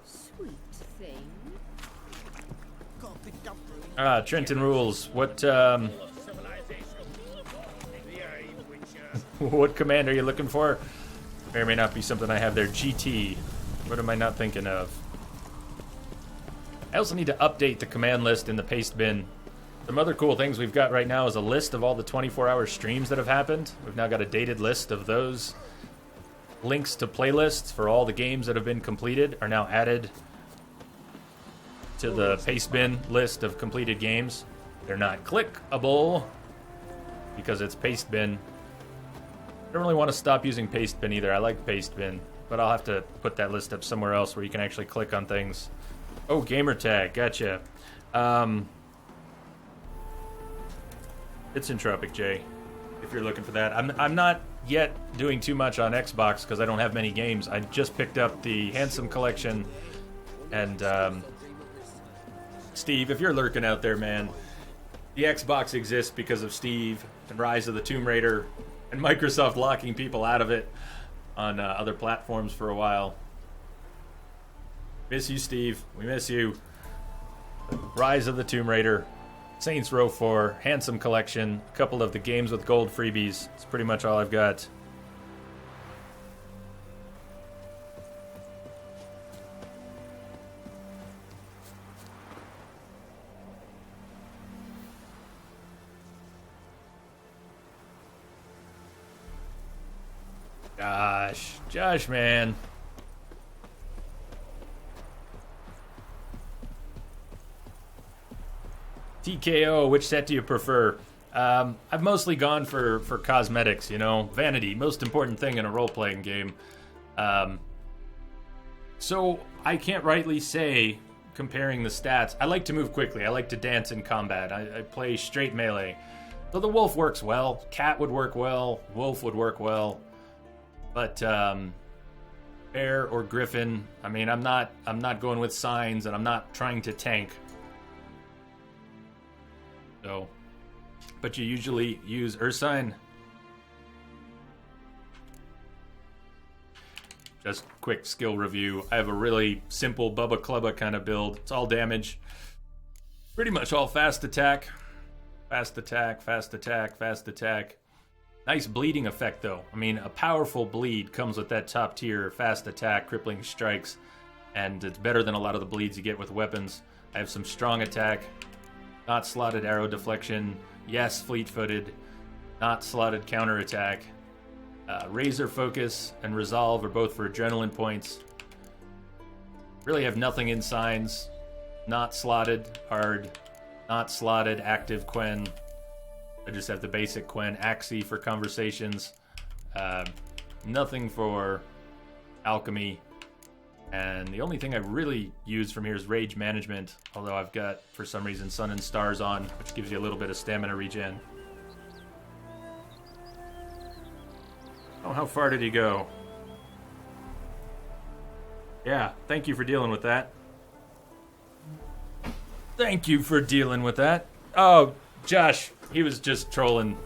Speaker 6: Sweet thing.
Speaker 1: Trenton Rules. What what command are you looking for? May or may not be something I have there. GT. What am I not thinking of? I also need to update the command list in the paste bin. Some other cool things we've got right now is a list of all the 24-hour streams that have happened. We've now got a dated list of those. Links to playlists for all the games that have been completed are now added to the paste bin list of completed games. They're not clickable because it's paste bin. I don't really want to stop using paste bin either. I like paste bin, but I'll have to put that list up somewhere else where you can actually click on things. Oh, gamertag, gotcha. It's Entropic J, if you're looking for that. I'm not yet doing too much on Xbox because I don't have many games. I just picked up the Handsome Collection, and Steve, if you're lurking out there, man, the Xbox exists because of Steve and Rise of the Tomb Raider and Microsoft locking people out of it on other platforms for a while. Miss you, Steve. We miss you. Rise of the Tomb Raider, Saints Row 4, Handsome Collection, a couple of the games with gold freebies. It's pretty much all I've got. Josh, man. TKO, which set do you prefer? I've mostly gone for cosmetics, you know, vanity, most important thing in a role-playing game. So I can't rightly say, comparing the stats, I like to move quickly, I like to dance in combat, I play straight melee. So the wolf works well, cat would work well, wolf would work well, but Bear or Griffin. I mean, I'm not going with signs, and I'm not trying to tank. So, but you usually use Ursine. Just quick skill review. I have a really simple Bubba Clubba kind of build. It's all damage. Pretty much all fast attack. Fast attack, fast attack, fast attack. Nice bleeding effect, though. I mean, a powerful bleed comes with that top tier fast attack, crippling strikes, and it's better than a lot of the bleeds you get with weapons. I have some strong attack, not slotted arrow deflection, yes, fleet-footed, not slotted counterattack. Razor Focus and Resolve are both for adrenaline points. Really have nothing in signs. Not slotted, hard, not slotted, active Quen. I just have the basic Quen. Axii for conversations. Nothing for alchemy. And the only thing I really use from here is Rage Management, although I've got, for some reason, Sun and Stars on, which gives you a little bit of stamina regen. Oh, how far did he go? Yeah, thank you for dealing with that. Thank you for dealing with that. Oh, Josh, he was just trolling,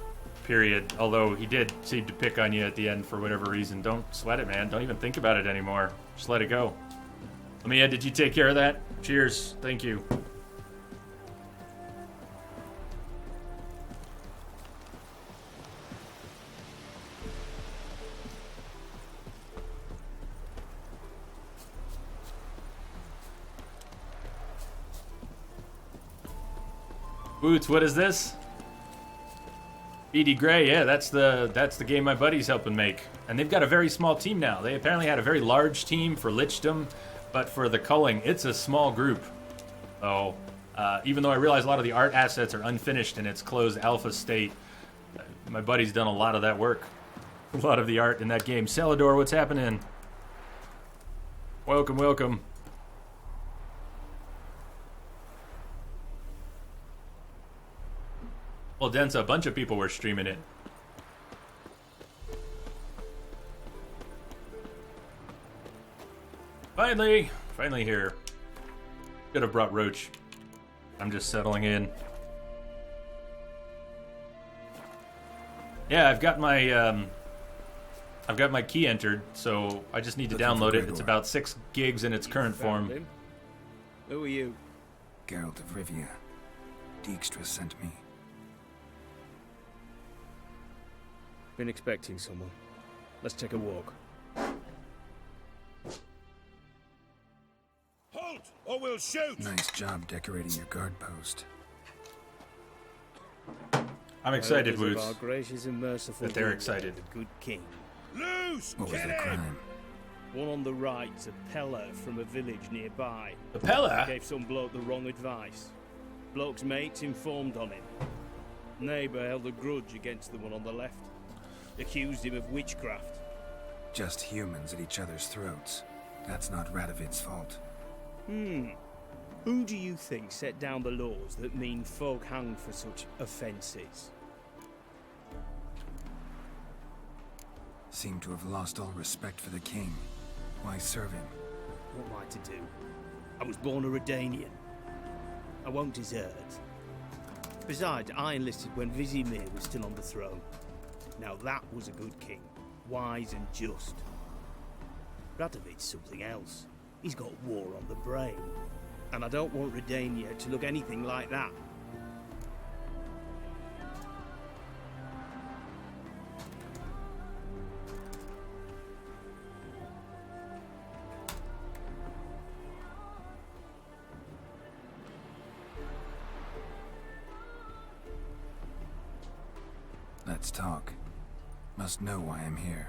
Speaker 1: period. Although he did seem to pick on you at the end for whatever reason. Don't sweat it, man. Don't even think about it anymore. Just let it go. Lamia, did you take care of that? Cheers. Thank you. Boots, what is this? BD Gray, yeah, that's the game my buddy's helping make. And they've got a very small team now. They apparently had a very large team for Lichdom, but for the culling, it's a small group. So, even though I realize a lot of the art assets are unfinished in its closed alpha state, my buddy's done a lot of that work. A lot of the art in that game. Celador, what's happening? Welcome, welcome. Well, Densa, a bunch of people were streaming it. Finally here. Could have brought Roach. I'm just settling in. Yeah, I've got my key entered, so I just need to download it. It's about 6 gigs in its current form.
Speaker 3: Who are you?
Speaker 8: Geralt of Rivia. Dijkstra sent me.
Speaker 3: Been expecting someone. Let's take a walk.
Speaker 7: Halt, or we'll shoot!
Speaker 8: Nice job decorating your guard post.
Speaker 1: I'm excited,
Speaker 3: Our
Speaker 1: Woots,
Speaker 3: gracious and merciful
Speaker 1: that they're
Speaker 3: Lord,
Speaker 1: excited.
Speaker 3: the good king.
Speaker 7: Loose!
Speaker 8: What was
Speaker 7: Get
Speaker 8: their
Speaker 7: him!
Speaker 8: crime?
Speaker 3: One on the right's a peller from a village nearby.
Speaker 1: The Pella?
Speaker 3: Gave some bloke the wrong advice. Bloke's mates informed on him. Neighbour held a grudge against the one on the left. Accused him of witchcraft.
Speaker 8: Just humans at each other's throats. That's not Radovid's fault.
Speaker 3: Who do you think set down the laws that mean folk hanged for such offences?
Speaker 8: Seem to have lost all respect for the king. Why serve him?
Speaker 3: What am I to do? I was born a Redanian. I won't desert. Besides, I enlisted when Vizimir was still on the throne. Now that was a good king, wise and just. Radovid's something else. He's got war on the brain. And I don't want Redania to look anything like that.
Speaker 8: Let's talk. Must know why I'm here.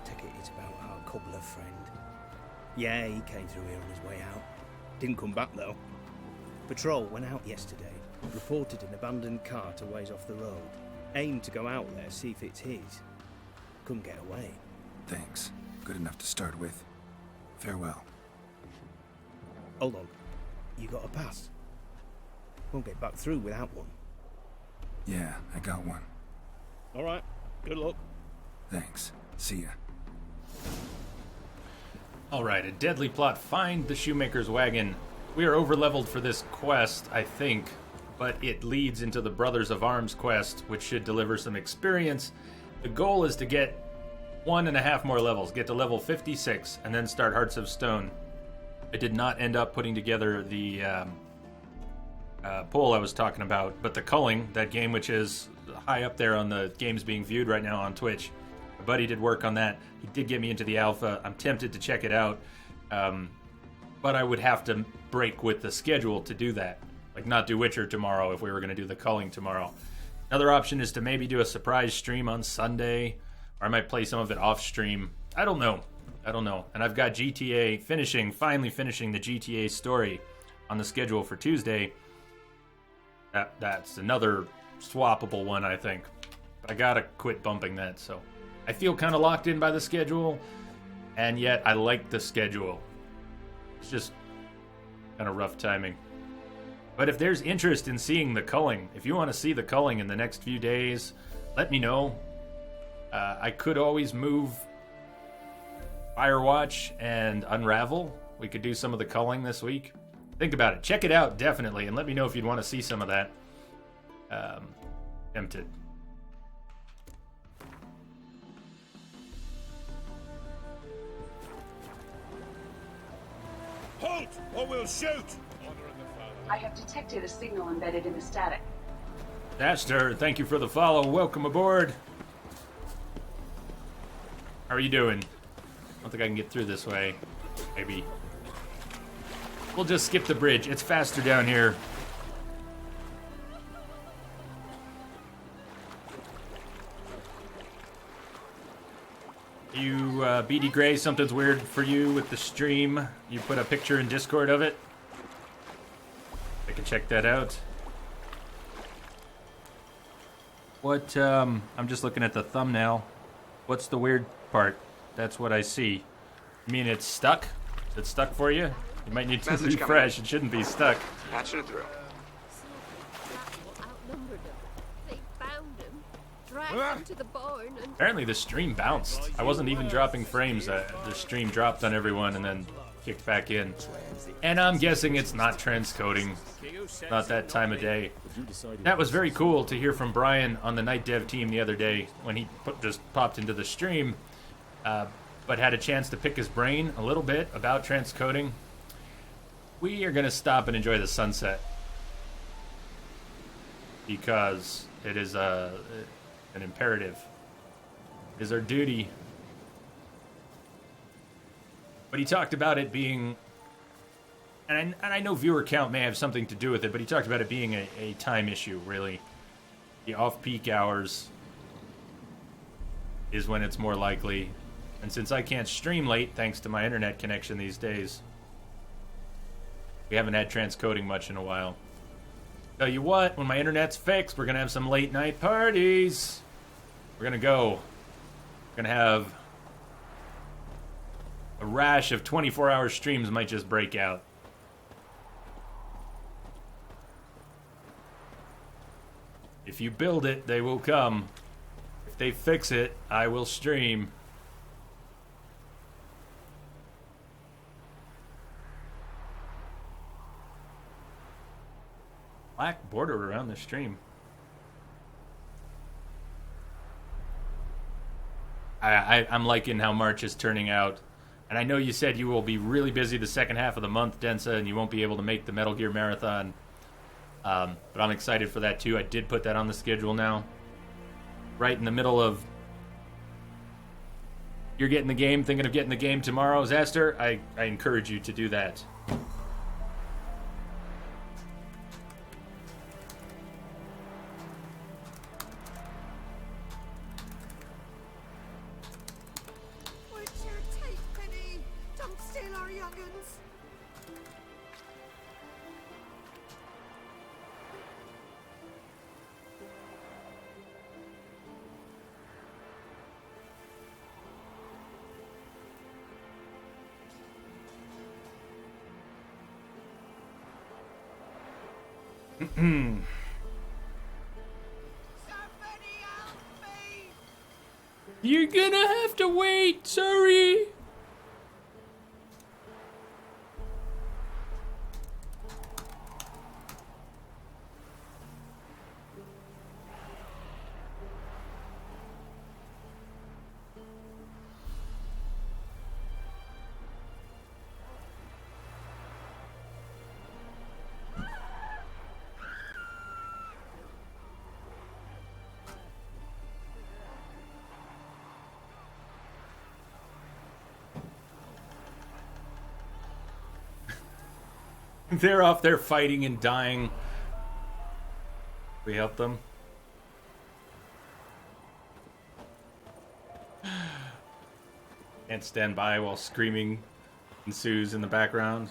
Speaker 3: Take it it's about our cobbler friend. Yeah, he came through here on his way out. Didn't come back though. Patrol went out yesterday. Reported an abandoned cart a ways off the road. Aimed to go out there, see if it's his. Couldn't get away.
Speaker 8: Thanks. Good enough to start with. Farewell.
Speaker 3: Hold on. You got a pass? Won't get back through without one.
Speaker 8: Yeah, I got one.
Speaker 3: Alright, good luck.
Speaker 8: Thanks. See ya.
Speaker 1: Alright, a deadly plot. Find the shoemaker's wagon. We are overleveled for this quest, I think, but it leads into the Brothers of Arms quest, which should deliver some experience. The goal is to get 1.5 more levels, get to level 56, and then start Hearts of Stone. I did not end up putting together the poll I was talking about, but the Culling, that game which is high up there on the games being viewed right now on Twitch, my buddy did work on that. He did get me into the alpha. I'm tempted to check it out, but I would have to break with the schedule to do that. Like, not do Witcher tomorrow if we were going to do the Culling tomorrow. Another option is to maybe do a surprise stream on Sunday, or I might play some of it off stream. I don't know. And I've got GTA finally finishing the GTA story on the schedule for Tuesday. That's another swappable one, I think. But I gotta quit bumping that, so I feel kind of locked in by the schedule, and yet I like the schedule. It's just kind of rough timing. But if there's interest in seeing the Culling, if you want to see the Culling in the next few days, let me know. I could always move Firewatch and Unravel. We could do some of the Culling this week. Think about it. Check it out, definitely, and let me know if you'd want to see some of that. Tempted.
Speaker 7: Halt, or we'll shoot!
Speaker 9: I have detected a signal embedded in the static.
Speaker 1: Aster, thank you for the follow. Welcome aboard. How are you doing? I don't think I can get through this way. Maybe. We'll just skip the bridge. It's faster down here. You, BD Gray, something's weird for you with the stream. You put a picture in Discord of it. I can check that out. What, I'm just looking at the thumbnail. What's the weird part? That's what I see. You mean it's stuck? Is it stuck for you? You might need to
Speaker 4: Message
Speaker 1: refresh. It shouldn't be stuck.
Speaker 4: Patching it through.
Speaker 6: Outnumbered them. They found him, dragged him to the barn, and
Speaker 1: Apparently the stream bounced. I wasn't even dropping frames. The stream dropped on everyone and then kicked back in. And I'm guessing it's not transcoding. Not that time of day. That was very cool to hear from Brian on the Night Dev team the other day when he just popped into the stream, but had a chance to pick his brain a little bit about transcoding. We are going to stop and enjoy the sunset because it is an imperative. It is our duty. But he talked about it being, and I know viewer count may have something to do with it, but he talked about it being a time issue, really. The off-peak hours is when it's more likely. And since I can't stream late, thanks to my internet connection these days, we haven't had transcoding much in a while. Tell you what, when my internet's fixed, we're going to have some late night parties. We're going to go. We're going to have a rash of 24-hour streams might just break out. If you build it, they will come. If they fix it, I will stream. Black border around the stream. I'm liking how March is turning out. And I know you said you will be really busy the second half of the month, Densa, and you won't be able to make the Metal Gear Marathon. But I'm excited for that too. I did put that on the schedule now. Right in the middle of you're getting the game, thinking of getting the game tomorrow, Zaster, I encourage you to do that. You're gonna have to wait, sorry. They're off there fighting and dying. We help them. Can't stand by while screaming ensues in the background.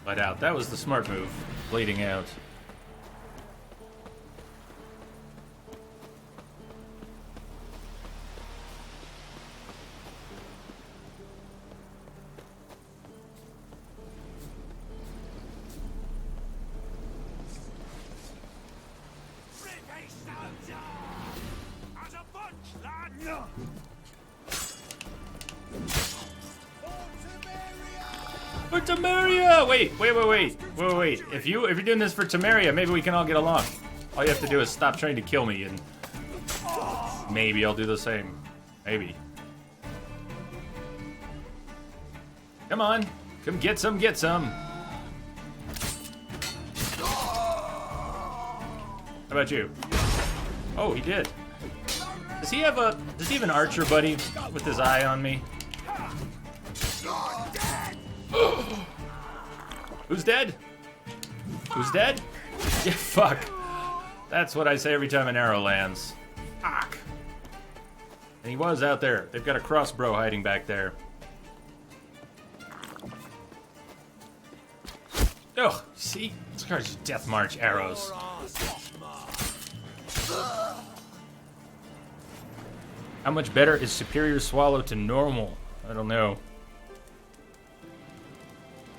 Speaker 1: Let out. That was the smart move. Bleeding out. For Temeria! Wait. If you're doing this for Temeria, maybe we can all get along. All you have to do is stop trying to kill me, and maybe I'll do the same. Maybe. Come on, come get some. How about you? Oh, he did. Does he have an archer buddy with his eye on me? Who's dead? Who's dead? Yeah, fuck. That's what I say every time an arrow lands. Fuck. And he was out there. They've got a crossbow hiding back there. Ugh, see? These guys are death march arrows. How much better is Superior Swallow to normal? I don't know.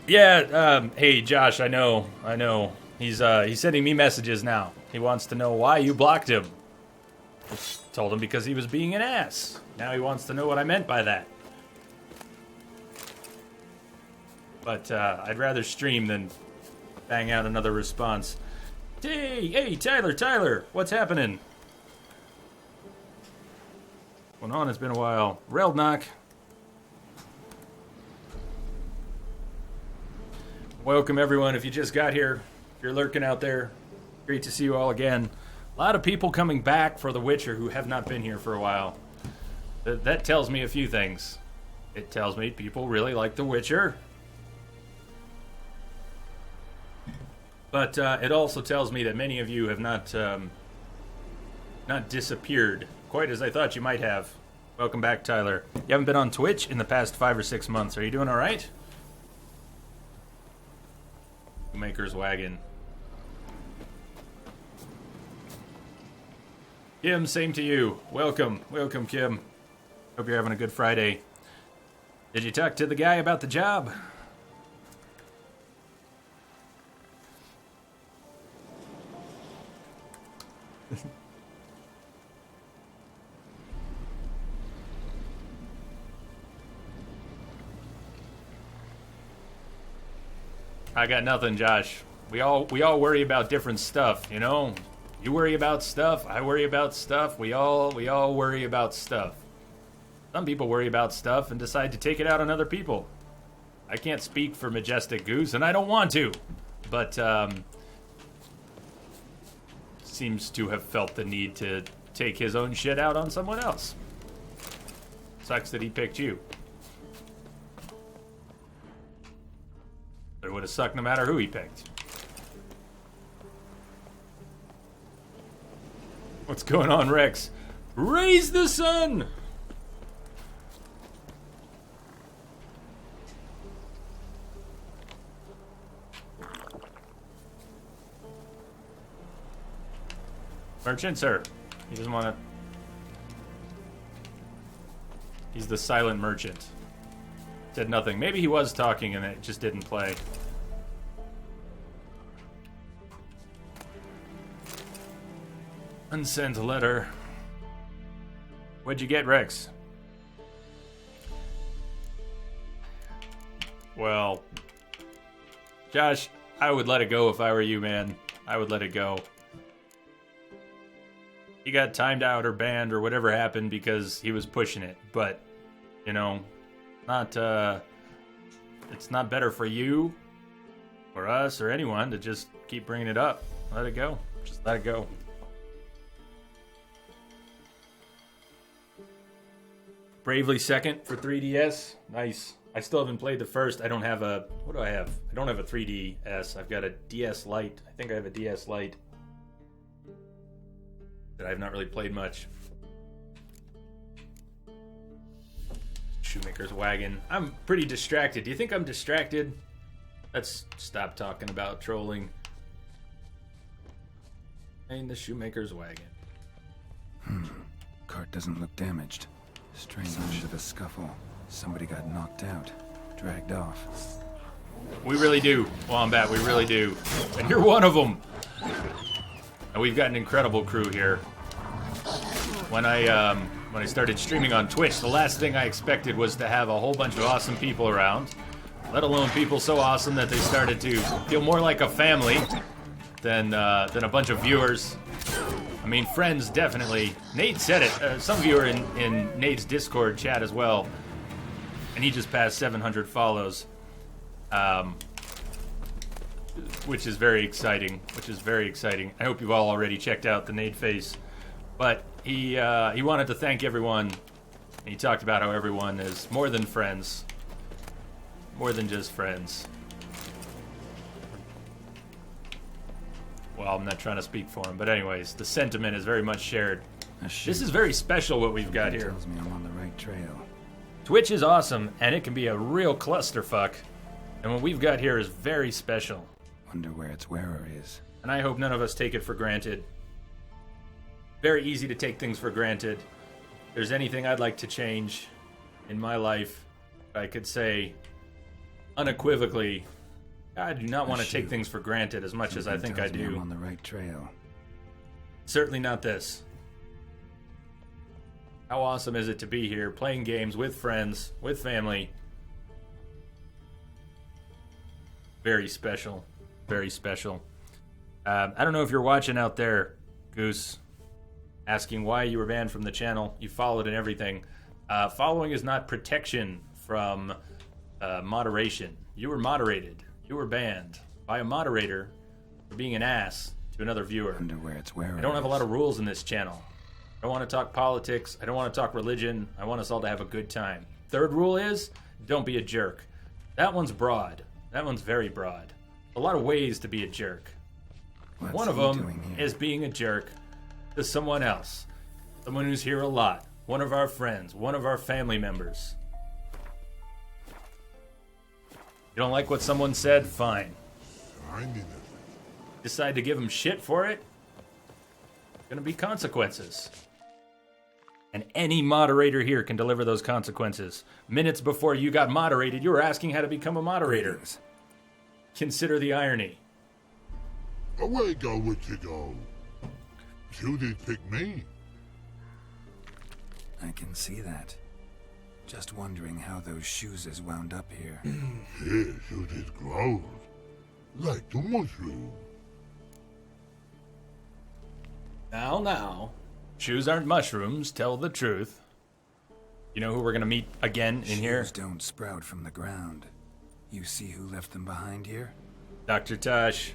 Speaker 1: Yeah, hey Josh, I know. He's sending me messages now. He wants to know why you blocked him. I told him because he was being an ass. Now he wants to know what I meant by that. But I'd rather stream than bang out another response. Hey, Tyler, what's happening? What's going on? It's been a while. Reldnock. Welcome, everyone. If you just got here, if you're lurking out there, great to see you all again. A lot of people coming back for The Witcher who have not been here for a while. That tells me a few things. It tells me people really like The Witcher. But it also tells me that many of you have not disappeared quite as I thought you might have. Welcome back, Tyler. You haven't been on Twitch in the past 5 or 6 months. Are you doing all right? Maker's Wagon. Kim, same to you. Welcome, Kim. Hope you're having a good Friday. Did you talk to the guy about the job? I got nothing, Josh. We all worry about different stuff, you know? You worry about stuff, I worry about stuff, we all worry about stuff. Some people worry about stuff and decide to take it out on other people. I can't speak for Majestic Goose, and I don't want to, but seems to have felt the need to take his own shit out on someone else. Sucks that he picked you. It would have sucked no matter who he picked. What's going on, Rex? Raise the sun! Merchant, sir. He doesn't want to... He's the silent merchant. Said nothing. Maybe he was talking and it just didn't play. Unsent letter. What'd you get, Rex? Well, Josh, I would let it go if I were you, man. I would let it go. He got timed out or banned or whatever happened because he was pushing it. But, you know, it's not better for you or us or anyone to just keep bringing it up. Let it go. Just let it go. Bravely second for 3DS. Nice. I still haven't played the first. I don't have a... What do I have? I don't have a 3DS. I've got a DS Lite. I think I have a DS Lite that I've not really played much. Shoemaker's Wagon. I'm pretty distracted. Do you think I'm distracted? Let's stop talking about trolling. And the Shoemaker's Wagon.
Speaker 8: Cart doesn't look damaged. Strange of a scuffle. Somebody got knocked out. Dragged off.
Speaker 1: We really do, Wombat. We really do. And you're one of them. And we've got an incredible crew here. When I started streaming on Twitch, the last thing I expected was to have a whole bunch of awesome people around. Let alone people so awesome that they started to feel more like a family than a bunch of viewers. I mean, friends, definitely. Nate said it. Some viewer in Nate's Discord chat as well. And he just passed 700 follows. Which is very exciting. I hope you've all already checked out the Nate face. But he wanted to thank everyone. And he talked about how everyone is more than friends. More than just friends. Well, I'm not trying to speak for him, but anyways, the sentiment is very much shared. This is very special what we've got here.
Speaker 8: Tells me I'm on the right trail.
Speaker 1: Twitch is awesome, and it can be a real clusterfuck. And what we've got here is very special.
Speaker 8: Wonder where its wearer is.
Speaker 1: And I hope none of us take it for granted. Very easy to take things for granted. If there's anything I'd like to change in my life, I could say unequivocally, I do not want to take things for granted as much as I think I do.
Speaker 8: I'm on the right trail.
Speaker 1: Certainly not this. How awesome is it to be here, playing games with friends, with family. Very special. Very special. I don't know if you're watching out there, Goose, asking why you were banned from the channel. You followed and everything. Following is not protection from moderation. You were moderated. You were banned by a moderator for being an ass to another viewer.
Speaker 8: Wonder where its wearer
Speaker 1: I don't have a lot of rules in this channel. I don't want to talk politics. I don't want to talk religion. I want us all to have a good time. Third rule is, don't be a jerk. That one's broad. That one's very broad. A lot of ways to be a jerk. One of them is being a jerk to someone else. Someone who's here a lot. One of our friends. One of our family members. You don't like what someone said? Fine. Decide to give them shit for it? Gonna be consequences. And any moderator here can deliver those consequences. Minutes before you got moderated, you were asking how to become a moderator. Consider the irony.
Speaker 7: Away go, witchy go. You did pick me.
Speaker 8: I can see that. Just wondering how those shoes is wound up here.
Speaker 7: Yes, you did grow. Like the mushroom.
Speaker 1: Now. Shoes aren't mushrooms, tell the truth. You know who we're gonna meet again in here?
Speaker 8: Shoes don't sprout from the ground. You see who left them behind here?
Speaker 1: Dr. Tosh.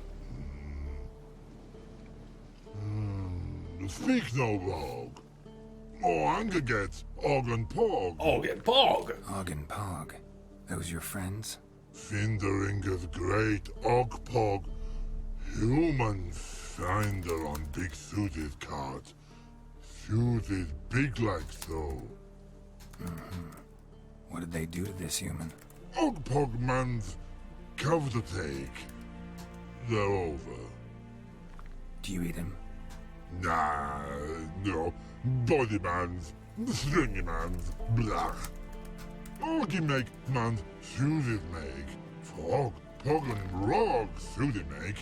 Speaker 7: Speak no rogue. More anger gets Og and Pog.
Speaker 1: Og and Pog.
Speaker 8: Og and Pog. Those your friends?
Speaker 7: Finderinger's great Og Pog. Human finder on big suited cards. Suited big like so.
Speaker 8: What did they do to this human?
Speaker 7: Og Pog man's cover to take. They're over.
Speaker 8: Do you eat him?
Speaker 7: Nah, no. Body mans, stringy mans, blah. Orgy make mans, shoes make. Frog, hog and rog, shoes make.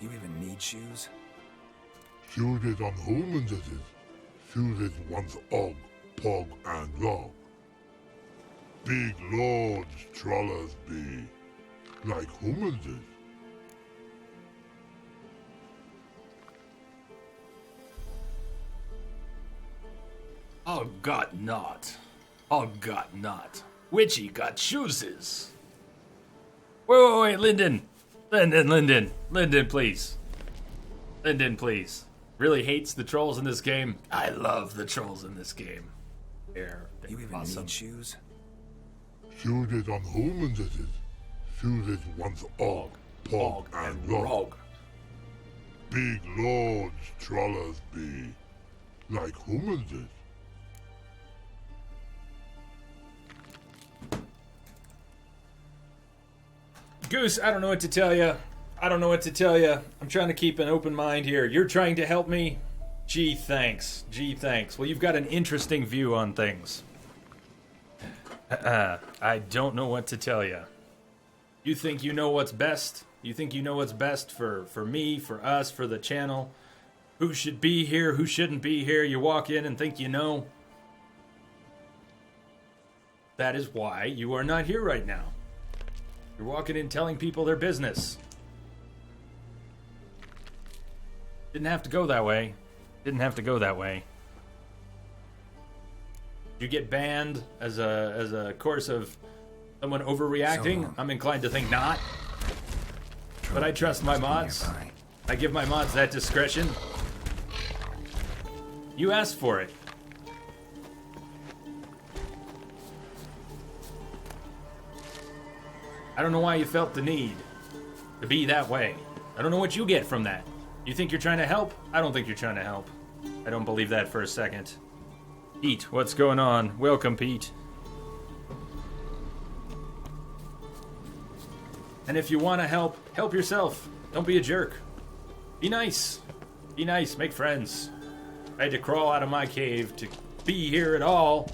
Speaker 8: You even need shoes?
Speaker 7: Shoes on humans it is. Shoes once og, pog and log. Big lords trollers be, like humans is.
Speaker 1: Oh, got not. Oh, got not. Witchy got shoeses. Wait, Lyndon. Lyndon, please. Lyndon, please. Really hates the trolls in this game. I love the trolls in this game. They're
Speaker 8: You even
Speaker 1: awesome.
Speaker 8: need shoes?
Speaker 7: Shoes on humans it is. Shoes once og, pog and log. Big lords trollers be, like humans is.
Speaker 1: Goose, I don't know what to tell you. I'm trying to keep an open mind here. You're trying to help me? Gee, thanks. Well, you've got an interesting view on things. I don't know what to tell you. You think you know what's best? You think you know what's best for me, for us, for the channel? Who should be here, who shouldn't be here? You walk in and think you know? That is why you are not here right now. You're walking in telling people their business. Didn't have to go that way. You get banned as a course of someone overreacting? I'm inclined to think not. But I trust my mods. I give my mods that discretion. You asked for it. I don't know why you felt the need to be that way. I don't know what you get from that. You think you're trying to help? I don't think you're trying to help. I don't believe that for a second. Pete, what's going on? Welcome, Pete. And if you want to help yourself. Don't be a jerk. Be nice. Be nice, make friends. I had to crawl out of my cave to be here at all.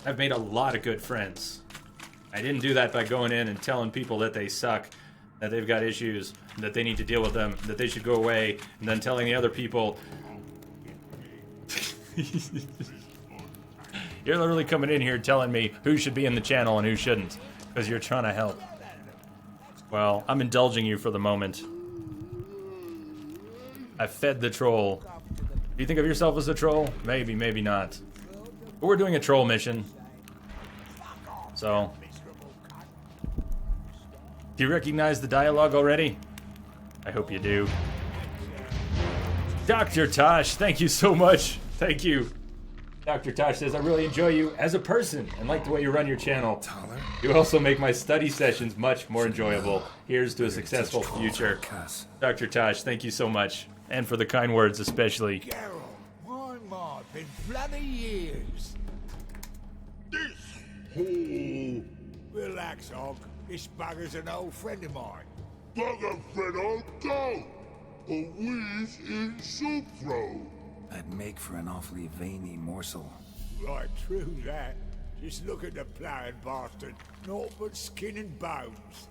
Speaker 1: I've made a lot of good friends. I didn't do that by going in and telling people that they suck, that they've got issues, that they need to deal with them, that they should go away, and then telling the other people... You're literally coming in here telling me who should be in the channel and who shouldn't, because you're trying to help. Well, I'm indulging you for the moment. I fed the troll. Do you think of yourself as a troll? Maybe, maybe not. But we're doing a troll mission. So... Do you recognize the dialogue already? I hope you do. Dr. Tosh, thank you so much. Thank you. Dr. Tosh says, I really enjoy you as a person and like the way you run your channel. You also make my study sessions much more enjoyable. Here's to a successful future. Dr. Tosh, thank you so much. And for the kind words especially.
Speaker 10: Geralt, my mod, been bloody years.
Speaker 7: This hole.
Speaker 10: Relax, Og. This bugger's an old friend of mine.
Speaker 7: Bugger friend old go. A wheeze in soup throw.
Speaker 8: I'd make for an awfully veiny morsel.
Speaker 10: Right, true that. Just look at the ploughing bastard. Naught but skin and bones.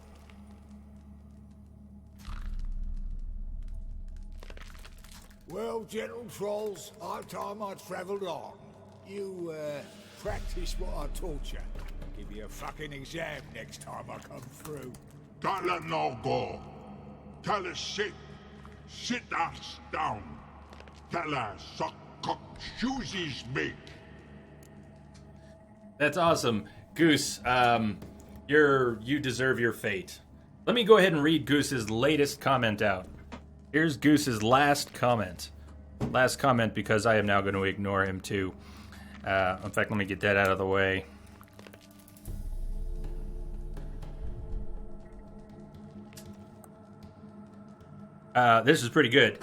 Speaker 10: Well, gentle trolls, high time I travelled on. You, practice what I taught you. Give you a fucking exam next time I come through.
Speaker 7: Don't let no go. Tell her sit. Sit us down. Tell her suck cock shoesies make.
Speaker 1: That's awesome. Goose, you deserve your fate. Let me go ahead and read Goose's latest comment out. Here's Goose's last comment. Last comment because I am now going to ignore him too. In fact, let me get that out of the way. This is pretty good.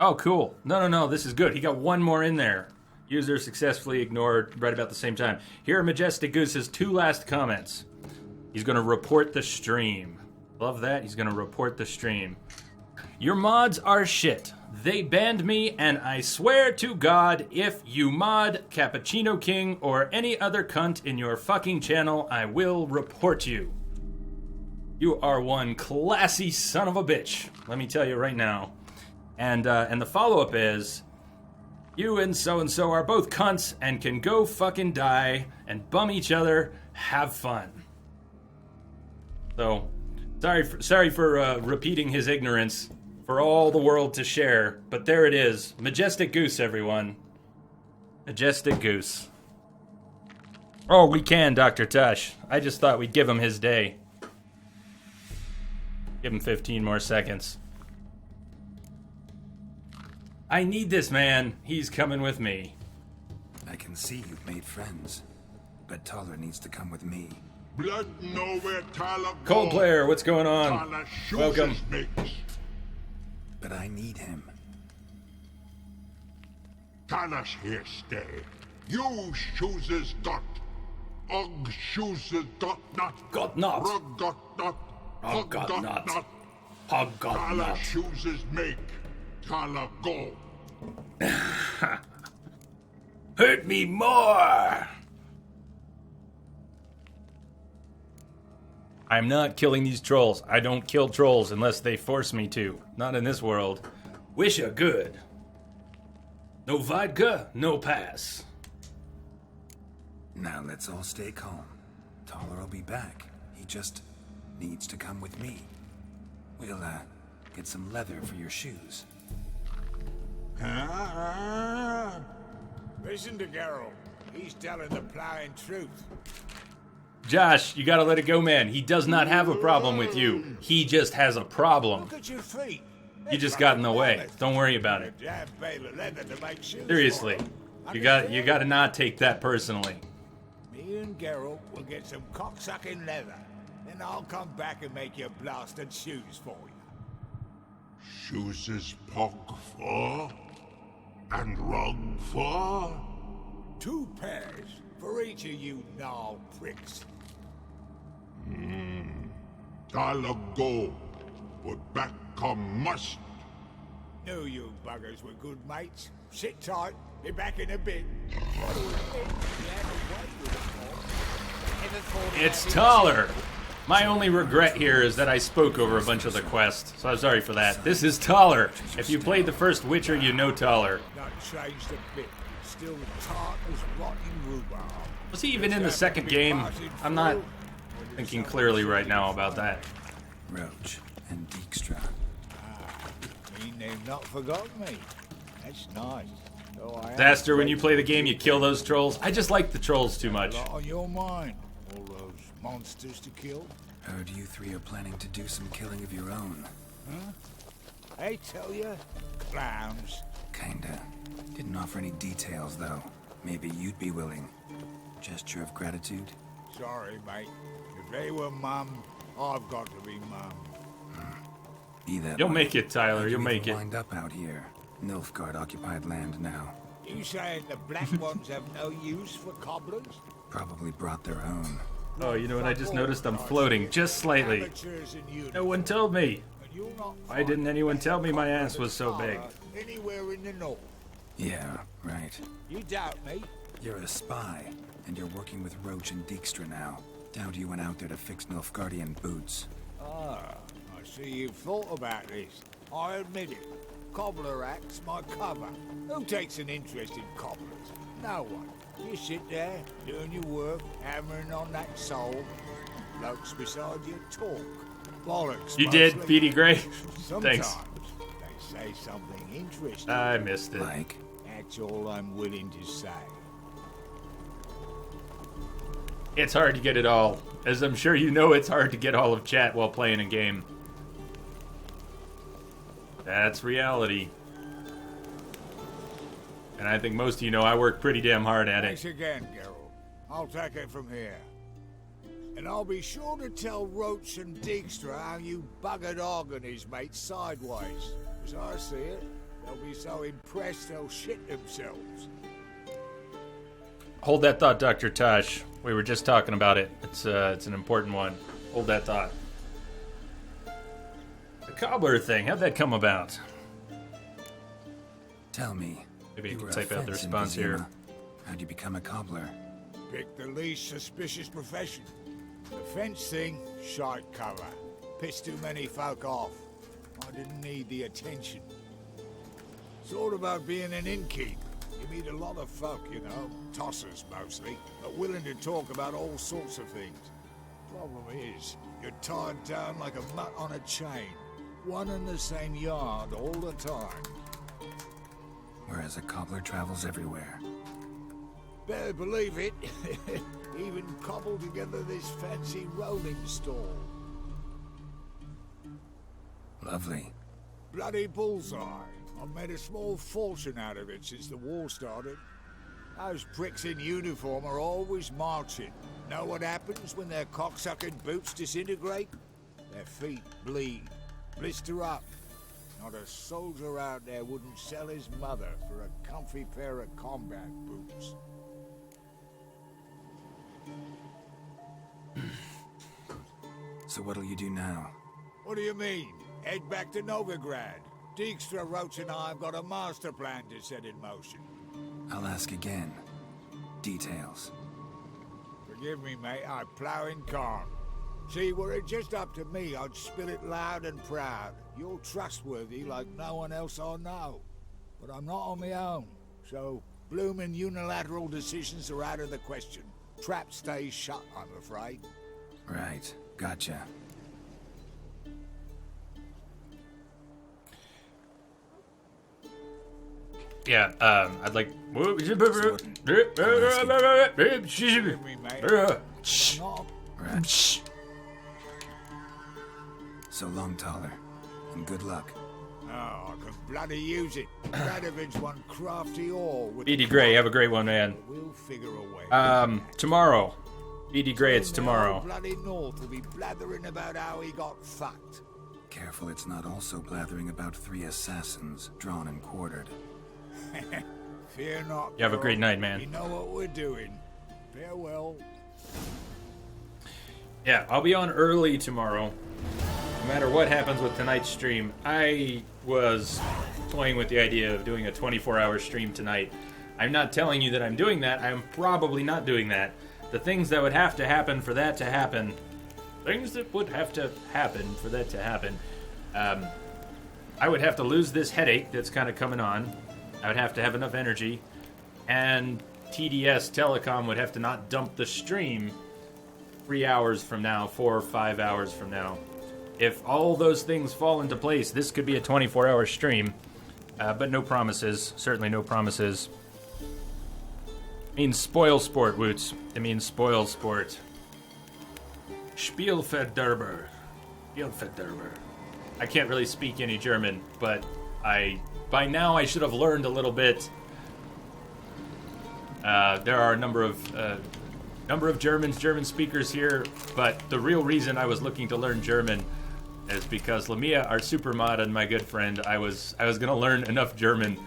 Speaker 1: Oh, cool. No, this is good. He got one more in there. User successfully ignored right about the same time. Here are Majestic Goose's 2 last comments. He's going to report the stream. Love that. He's going to report the stream. Your mods are shit. They banned me, and I swear to God, if you mod Cappuccino King or any other cunt in your fucking channel, I will report you. You are one classy son of a bitch. Let me tell you right now. And the follow-up is, you and so are both cunts and can go fucking die and bum each other. Have fun. So, sorry for repeating his ignorance for all the world to share, but there it is. Majestic Goose, everyone. Majestic Goose. Oh, we can, Dr. Tush. I just thought we'd give him his day. Give him 15 more seconds. I need this man. He's coming with me.
Speaker 8: I can see you've made friends, but Taller needs to come with me.
Speaker 7: Blood know where Tyler
Speaker 1: Cold
Speaker 7: goes.
Speaker 1: Player, what's going on?
Speaker 7: Tyler shoes
Speaker 1: Welcome.
Speaker 7: his mates.
Speaker 8: But I need him.
Speaker 7: Tyler's here stay. You chooses got. Og chooses got not.
Speaker 1: Got not.
Speaker 7: Rug got not.
Speaker 1: Hog got not. Hog got
Speaker 7: Tyler
Speaker 1: not.
Speaker 7: chooses make. Tyler go.
Speaker 1: Hurt me more! I'm not killing these trolls. I don't kill trolls unless they force me to. Not in this world. Wish her good. No vodka, no pass.
Speaker 8: Now let's all stay calm. Taller will be back. He just needs to come with me. We'll, get some leather for your shoes.
Speaker 10: Listen to Geralt. He's telling the plain truth.
Speaker 1: Josh, you gotta let it go, man. He does not have a problem with you. He just has a problem.
Speaker 10: Look at your feet.
Speaker 1: You just got in the way. Don't worry about it.
Speaker 10: Damn bale of leather to make shoes.
Speaker 1: Seriously. You gotta not take that personally.
Speaker 10: Me and Geralt will get some cocksucking leather. Then I'll come back and make your blasted shoes for you.
Speaker 7: Shoes is pog for. And rug for.
Speaker 10: 2 pairs for each of you gnarled pricks.
Speaker 7: Tyler go. But back come must.
Speaker 10: Knew you buggers were good mates. Sit tight. Be back in a bit.
Speaker 1: It's Taller. My only regret here is that I spoke over a bunch of the quests, so I'm sorry for that. This is Taller. If you played the first Witcher, you know Taller.
Speaker 10: Not changed a bit. Still tart as rotten rhubarb.
Speaker 1: Was he even in the second game? I'm not thinking clearly right now about that.
Speaker 8: Roach and Dijkstra.
Speaker 10: Mean they've not forgotten me. That's nice. So I am
Speaker 1: Disaster, when you
Speaker 10: grateful
Speaker 1: play the game, you kill those trolls. I just like the trolls too much.
Speaker 10: A lot on your mind. All those monsters to kill.
Speaker 8: Heard you 3 are planning to do some killing of your own.
Speaker 10: Huh? I tell you, clowns.
Speaker 8: Kinda. Didn't offer any details, though. Maybe you'd be willing. Gesture of gratitude?
Speaker 10: Sorry, mate. If they were mum, I've got to be mum.
Speaker 8: Be that
Speaker 1: You'll
Speaker 8: way.
Speaker 1: make it, Tyler.
Speaker 8: How'd
Speaker 1: You'll
Speaker 8: you
Speaker 1: make
Speaker 8: even
Speaker 1: it.
Speaker 8: wind up out here. Nilfgaard occupied land now.
Speaker 10: You saying the black ones have no use for cobblers?
Speaker 8: Probably brought their own.
Speaker 1: Oh, you know what? I just noticed I'm floating just slightly.
Speaker 10: Amateurs in uniform.
Speaker 1: No one told me.
Speaker 10: And you'll not
Speaker 1: Why didn't anyone tell me my ass was so
Speaker 10: find
Speaker 1: big?
Speaker 10: anywhere in the north.
Speaker 8: Yeah, right.
Speaker 10: You doubt me?
Speaker 8: You're a spy, and you're working with Roach and Dijkstra now. Doubt you went out there to fix Nilfgaardian boots.
Speaker 10: Ah, I see you've thought about this. I admit it. Cobbler acts my cover. Who takes an interest in cobblers? No one. You sit there, doing your work, hammering on that soul. Blokes beside you talk. Bollocks.
Speaker 1: You did,
Speaker 10: mostly.
Speaker 1: Petey Gray?
Speaker 10: Sometimes
Speaker 1: Thanks.
Speaker 10: they say something interesting.
Speaker 1: I missed it.
Speaker 8: Like,
Speaker 10: That's all I'm willing to say.
Speaker 1: It's hard to get it all. As I'm sure you know, it's hard to get all of chat while playing a game. That's reality. And I think most of you know I work pretty damn hard at
Speaker 10: Thanks
Speaker 1: it.
Speaker 10: again, Geralt. I'll take it from here. And I'll be sure to tell Roach and Dijkstra how you buggered Og and his mates sideways. As I see it, they'll be so impressed they'll shit themselves.
Speaker 1: Hold that thought, Dr. Tosh. We were just talking about it. It's an important one. Hold that thought. The cobbler thing, how'd that come about?
Speaker 8: Tell me.
Speaker 1: Maybe you
Speaker 8: were
Speaker 1: can
Speaker 8: a
Speaker 1: type out the
Speaker 8: fence in
Speaker 1: response here.
Speaker 8: Vizima. How'd you become a cobbler?
Speaker 10: Pick the least suspicious profession. The fence thing, shite cover. Pissed too many folk off. I didn't need the attention. It's all about being an innkeep. You meet a lot of folk, you know, tossers mostly, but willing to talk about all sorts of things. Problem is, you're tied down like a mutt on a chain. One and the same yard all the time.
Speaker 8: Whereas a cobbler travels everywhere.
Speaker 10: Better believe it. Even cobbled together this fancy rolling stall.
Speaker 8: Lovely.
Speaker 10: Bloody bullseye. I've made a small fortune out of it since the war started. Those pricks in uniform are always marching. Know what happens when their cocksucking boots disintegrate? Their feet bleed, blister up. Not a soldier out there wouldn't sell his mother for a comfy pair of combat boots.
Speaker 8: So what'll you do now?
Speaker 10: What do you mean? Head back to Novigrad. Dijkstra Roach and I have got a master plan to set in motion.
Speaker 8: I'll ask again. Details.
Speaker 10: Forgive me, mate, I plough in calm. See, were it just up to me, I'd spill it loud and proud. You're trustworthy like no one else I know. But I'm not on my own, so bloomin' unilateral decisions are out of the question. Trap stays shut, I'm afraid.
Speaker 8: Right. Gotcha.
Speaker 1: Yeah, I'd like.
Speaker 8: Right. So long, Taller. And good luck.
Speaker 10: Oh, I can bloody use it. Radovid's one crafty ore with
Speaker 1: BD Gray, have a great one, man.
Speaker 10: We'll figure a way.
Speaker 1: Tomorrow. BD Gray, it's tomorrow.
Speaker 10: Bloody North will be blathering about how he got fucked.
Speaker 8: Careful it's not also blathering about 3 assassins drawn and quartered.
Speaker 10: Fear not.
Speaker 1: You have a great night, man.
Speaker 10: You know what we're doing. Farewell.
Speaker 1: Yeah, I'll be on early tomorrow. No matter what happens with tonight's stream. I was toying with the idea of doing a 24-hour stream tonight. I'm not telling you that I'm doing that. I'm probably not doing that. The things that would have to happen for that to happen, I would have to lose this headache that's kind of coming on. I would have to have enough energy, and TDS Telecom would have to not dump the stream 3 hours from now, 4 or 5 hours from now. If all those things fall into place, this could be a 24-hour stream, but no promises. Certainly no promises. It means spoil sport, Woots. It means spoil sport. Spielfelderber. Spielfelderber. I can't really speak any German, but by now I should have learned a little bit. There are a number of German speakers here, but the real reason I was looking to learn German is because Lamia, our super mod and my good friend, I was gonna learn enough German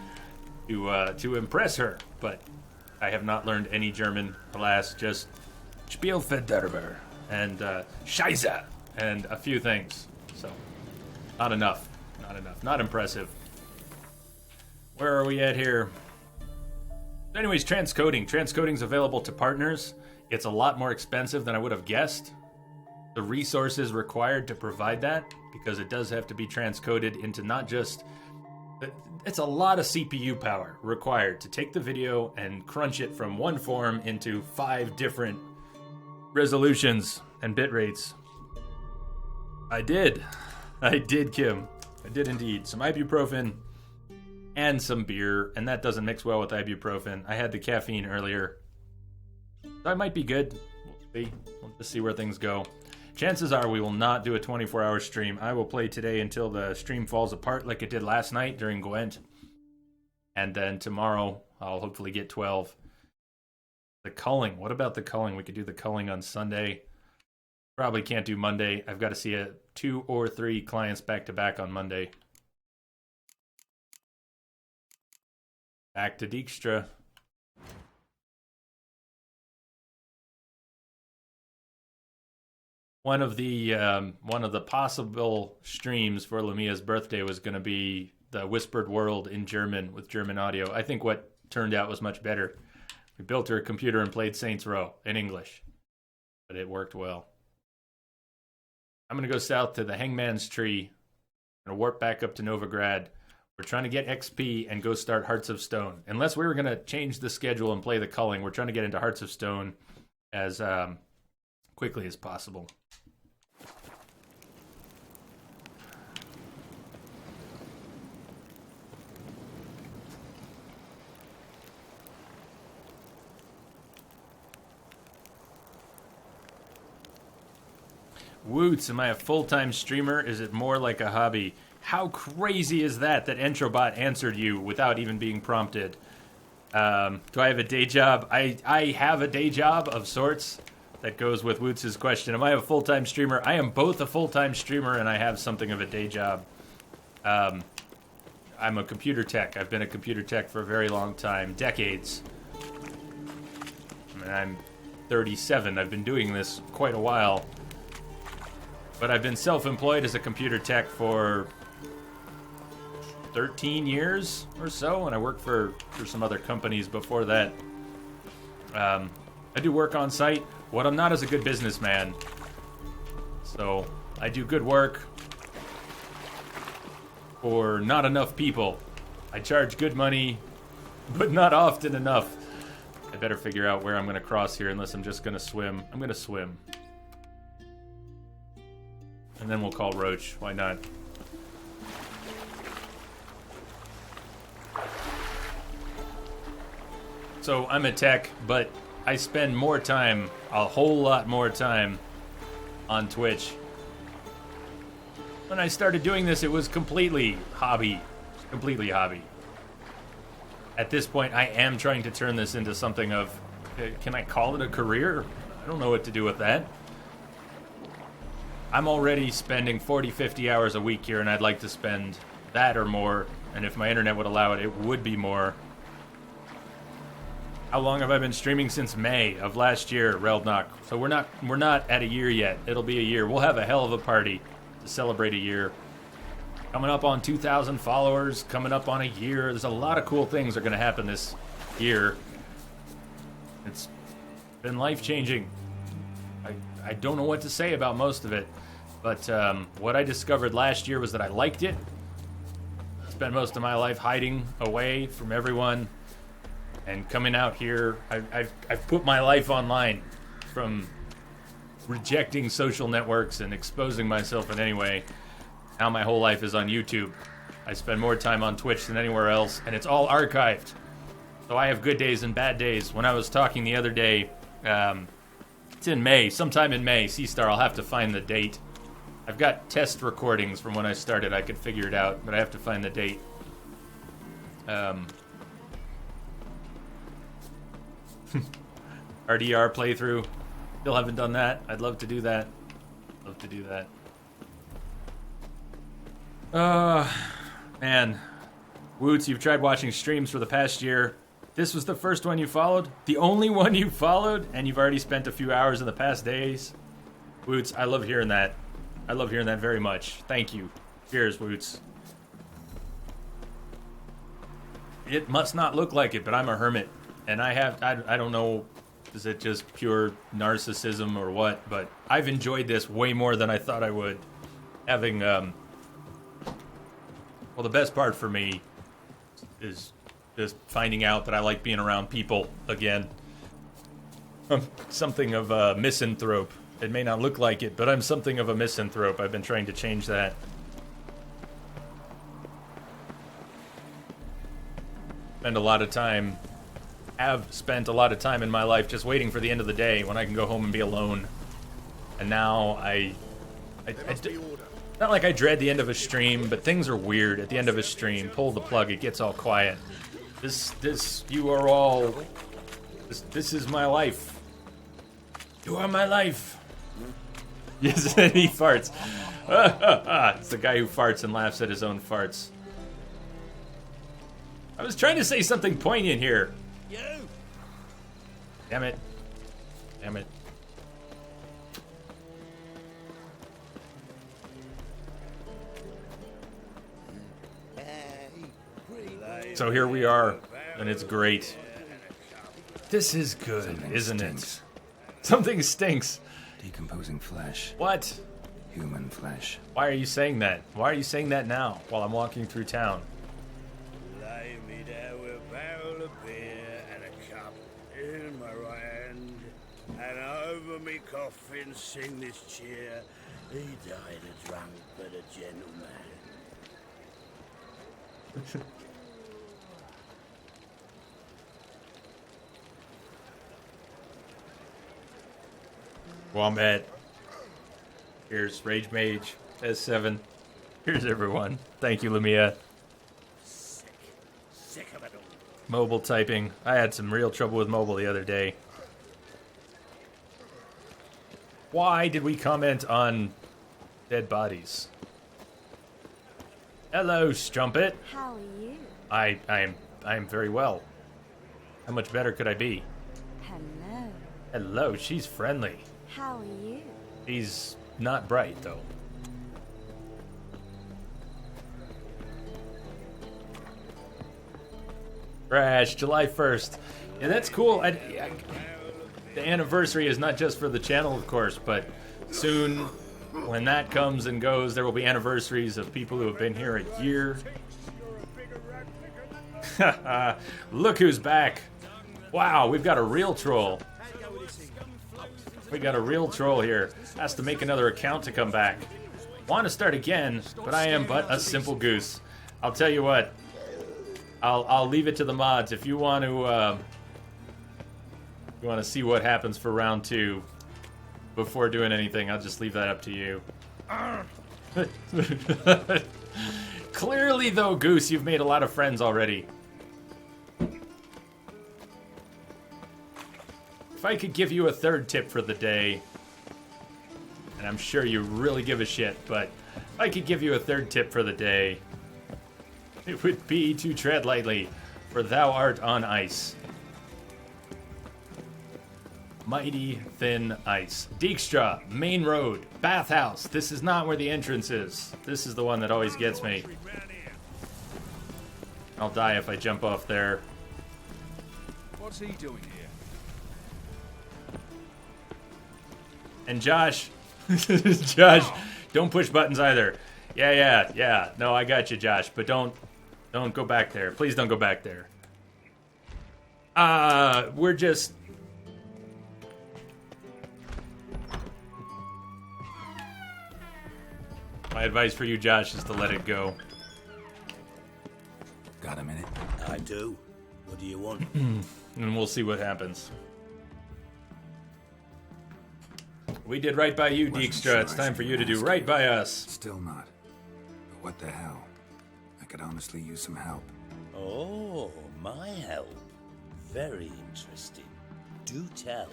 Speaker 1: to impress her, but I have not learned any German, alas, just Spielfelderber and Scheiße and a few things. So, not enough. Not impressive. Where are we at here? Anyways, transcoding. Transcoding's available to partners. It's a lot more expensive than I would have guessed. The resources required to provide that, because it does have to be transcoded into not just... It's a lot of CPU power required to take the video and crunch it from one form into 5 different resolutions and bit rates. I did, Kim. I did indeed. Some ibuprofen and some beer, and that doesn't mix well with ibuprofen. I had the caffeine earlier. That might be good. We'll see. We'll just see where things go. Chances are we will not do a 24-hour stream. I will play today until the stream falls apart like it did last night during Gwent. And then tomorrow, I'll hopefully get 12. The culling. What about the culling? We could do the culling on Sunday. Probably can't do Monday. I've got to see 2 or 3 clients back-to-back on Monday. Back to Dijkstra. one of the possible streams for Lumia's birthday was going to be the Whispered World in German with German audio. I think what turned out was much better. We built her a computer and played Saints Row in English, but it worked well. I'm going to go south to the Hangman's Tree. I'm going to warp back up to Novigrad. We're trying to get XP and go start Hearts of Stone. Unless we were going to change the schedule and play the culling, we're trying to get into Hearts of Stone as quickly as possible. Woots, am I a full-time streamer? Is it more like a hobby? How crazy is that Entrobot answered you without even being prompted? Do I have a day job? I have a day job of sorts. That goes with Woots' question. Am I a full-time streamer? I am both a full-time streamer and I have something of a day job. I'm a computer tech. I've been a computer tech for a very long time. Decades. I mean, I'm 37. I've been doing this quite a while. But I've been self-employed as a computer tech for 13 years or so, and I worked for some other companies before that. I do work on site. What I'm not is a good businessman. So I do good work for not enough people. I charge good money, but not often enough. I better figure out where I'm going to cross here unless I'm just going to swim. I'm going to swim. And then we'll call Roach. Why not? So I'm a tech, but I spend more time, a whole lot more time, on Twitch. When I started doing this, it was completely hobby. Completely hobby. At this point, I am trying to turn this into something of, can I call it a career? I don't know what to do with that. I'm already spending 40, 50 hours a week here, and I'd like to spend that or more. And if my internet would allow it, it would be more. How long have I been streaming? Since May of last year, Reldnock. So we're not at a year yet. It'll be a year. We'll have a hell of a party to celebrate a year. Coming up on 2,000 followers, coming up on a year. There's a lot of cool things that are going to happen this year. It's been life-changing. I don't know what to say about most of it, but what I discovered last year was that I liked it. I spent most of my life hiding away from everyone, and coming out here, I've put my life online from rejecting social networks and exposing myself in any way. Now my whole life is on YouTube. I spend more time on Twitch than anywhere else, and it's all archived. So I have good days and bad days. When I was talking the other day, it's in May, sometime in May, Seastar, I'll have to find the date. I've got test recordings from when I started. I could figure it out, but I have to find the date. RDR playthrough. Still haven't done that. I'd love to do that. Love to do that. Man. Woots, you've tried watching streams for the past year. This was the first one you followed? The only one you followed? And you've already spent a few hours in the past days? Woots, I love hearing that. I love hearing that very much. Thank you. Cheers, Woots. It must not look like it, but I'm a hermit. And I don't know, is it just pure narcissism or what? But I've enjoyed this way more than I thought I would. Having, well, the best part for me is just finding out that I like being around people again. I'm something of a misanthrope. It may not look like it, but I'm something of a misanthrope. I've been trying to change that. Have spent a lot of time in my life just waiting for the end of the day when I can go home and be alone. And now not like I dread the end of a stream, but things are weird at the end of a stream. Pull the plug, it gets all quiet. This is my life. You are my life. Yes, he farts. It's the guy who farts and laughs at his own farts. I was trying to say something poignant here.
Speaker 3: You!
Speaker 1: Damn it. Damn it. So here we are, and it's great. This is good, isn't it? Something stinks.
Speaker 8: Decomposing flesh.
Speaker 1: What?
Speaker 8: Human flesh.
Speaker 1: Why are you saying that? Why are you saying that now, while I'm walking through town?
Speaker 3: Lay me there with a barrel of beer and a cup in my right hand, and over me coffin sing this cheer. He died a drunk but a gentleman.
Speaker 1: Wombat. Here's Rage Mage, S7. Here's everyone. Thank you, Lumia.
Speaker 3: Sick of it all.
Speaker 1: Mobile typing. I had some real trouble with mobile the other day. Why did we comment on dead bodies? Hello, Strumpet.
Speaker 6: How are you?
Speaker 1: I am very well. How much better could I be?
Speaker 6: Hello.
Speaker 1: Hello, she's friendly.
Speaker 6: How are you?
Speaker 1: She's not bright, though. Crash, July 1st. Yeah, that's cool. The anniversary is not just for the channel, of course, but soon, when that comes and goes, there will be anniversaries of people who have been here a year. Look who's back. Wow, we've got a real troll. We got a real troll here. Has to make another account to come back. Want to start again, but I am but a simple goose. I'll tell you what. I'll leave it to the mods. If you want to see what happens for round 2 before doing anything, I'll just leave that up to you. Clearly, though, Goose, you've made a lot of friends already. If I could give you a third tip for the day, and I'm sure you really give a shit, but if I could give you a third tip for the day, it would be to tread lightly, for thou art on ice. Mighty thin ice. Dijkstra, main road, bathhouse. This is not where the entrance is. This is the one that always gets me. I'll die if I jump off there.
Speaker 11: What's he doing here?
Speaker 1: And Josh, Josh, don't push buttons either. Yeah. No, I got you, Josh, but don't go back there. Please don't go back there. We're just... My advice for you, Josh, is to let it go.
Speaker 8: Got a minute?
Speaker 3: I do. What do you want?
Speaker 1: And we'll see what happens. We did right by you, Dijkstra. It's time for you to do right by us.
Speaker 8: Still not. But what the hell? I could honestly use some help.
Speaker 3: Oh, my help. Very interesting. Do tell.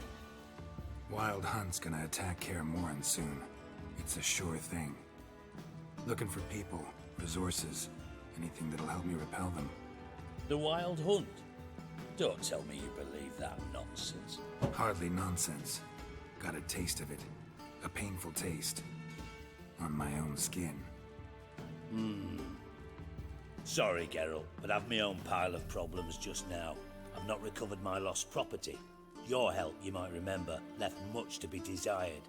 Speaker 8: Wild Hunt's gonna attack Kaer Morhen soon. It's a sure thing. Looking for people, resources, anything that'll help me repel them.
Speaker 3: The Wild Hunt? Don't tell me you believe that nonsense.
Speaker 8: Hardly nonsense. Got a taste of it. A painful taste. On my own skin.
Speaker 3: Sorry, Geralt, but I've my own pile of problems just now. I've not recovered my lost property. Your help, you might remember, left much to be desired.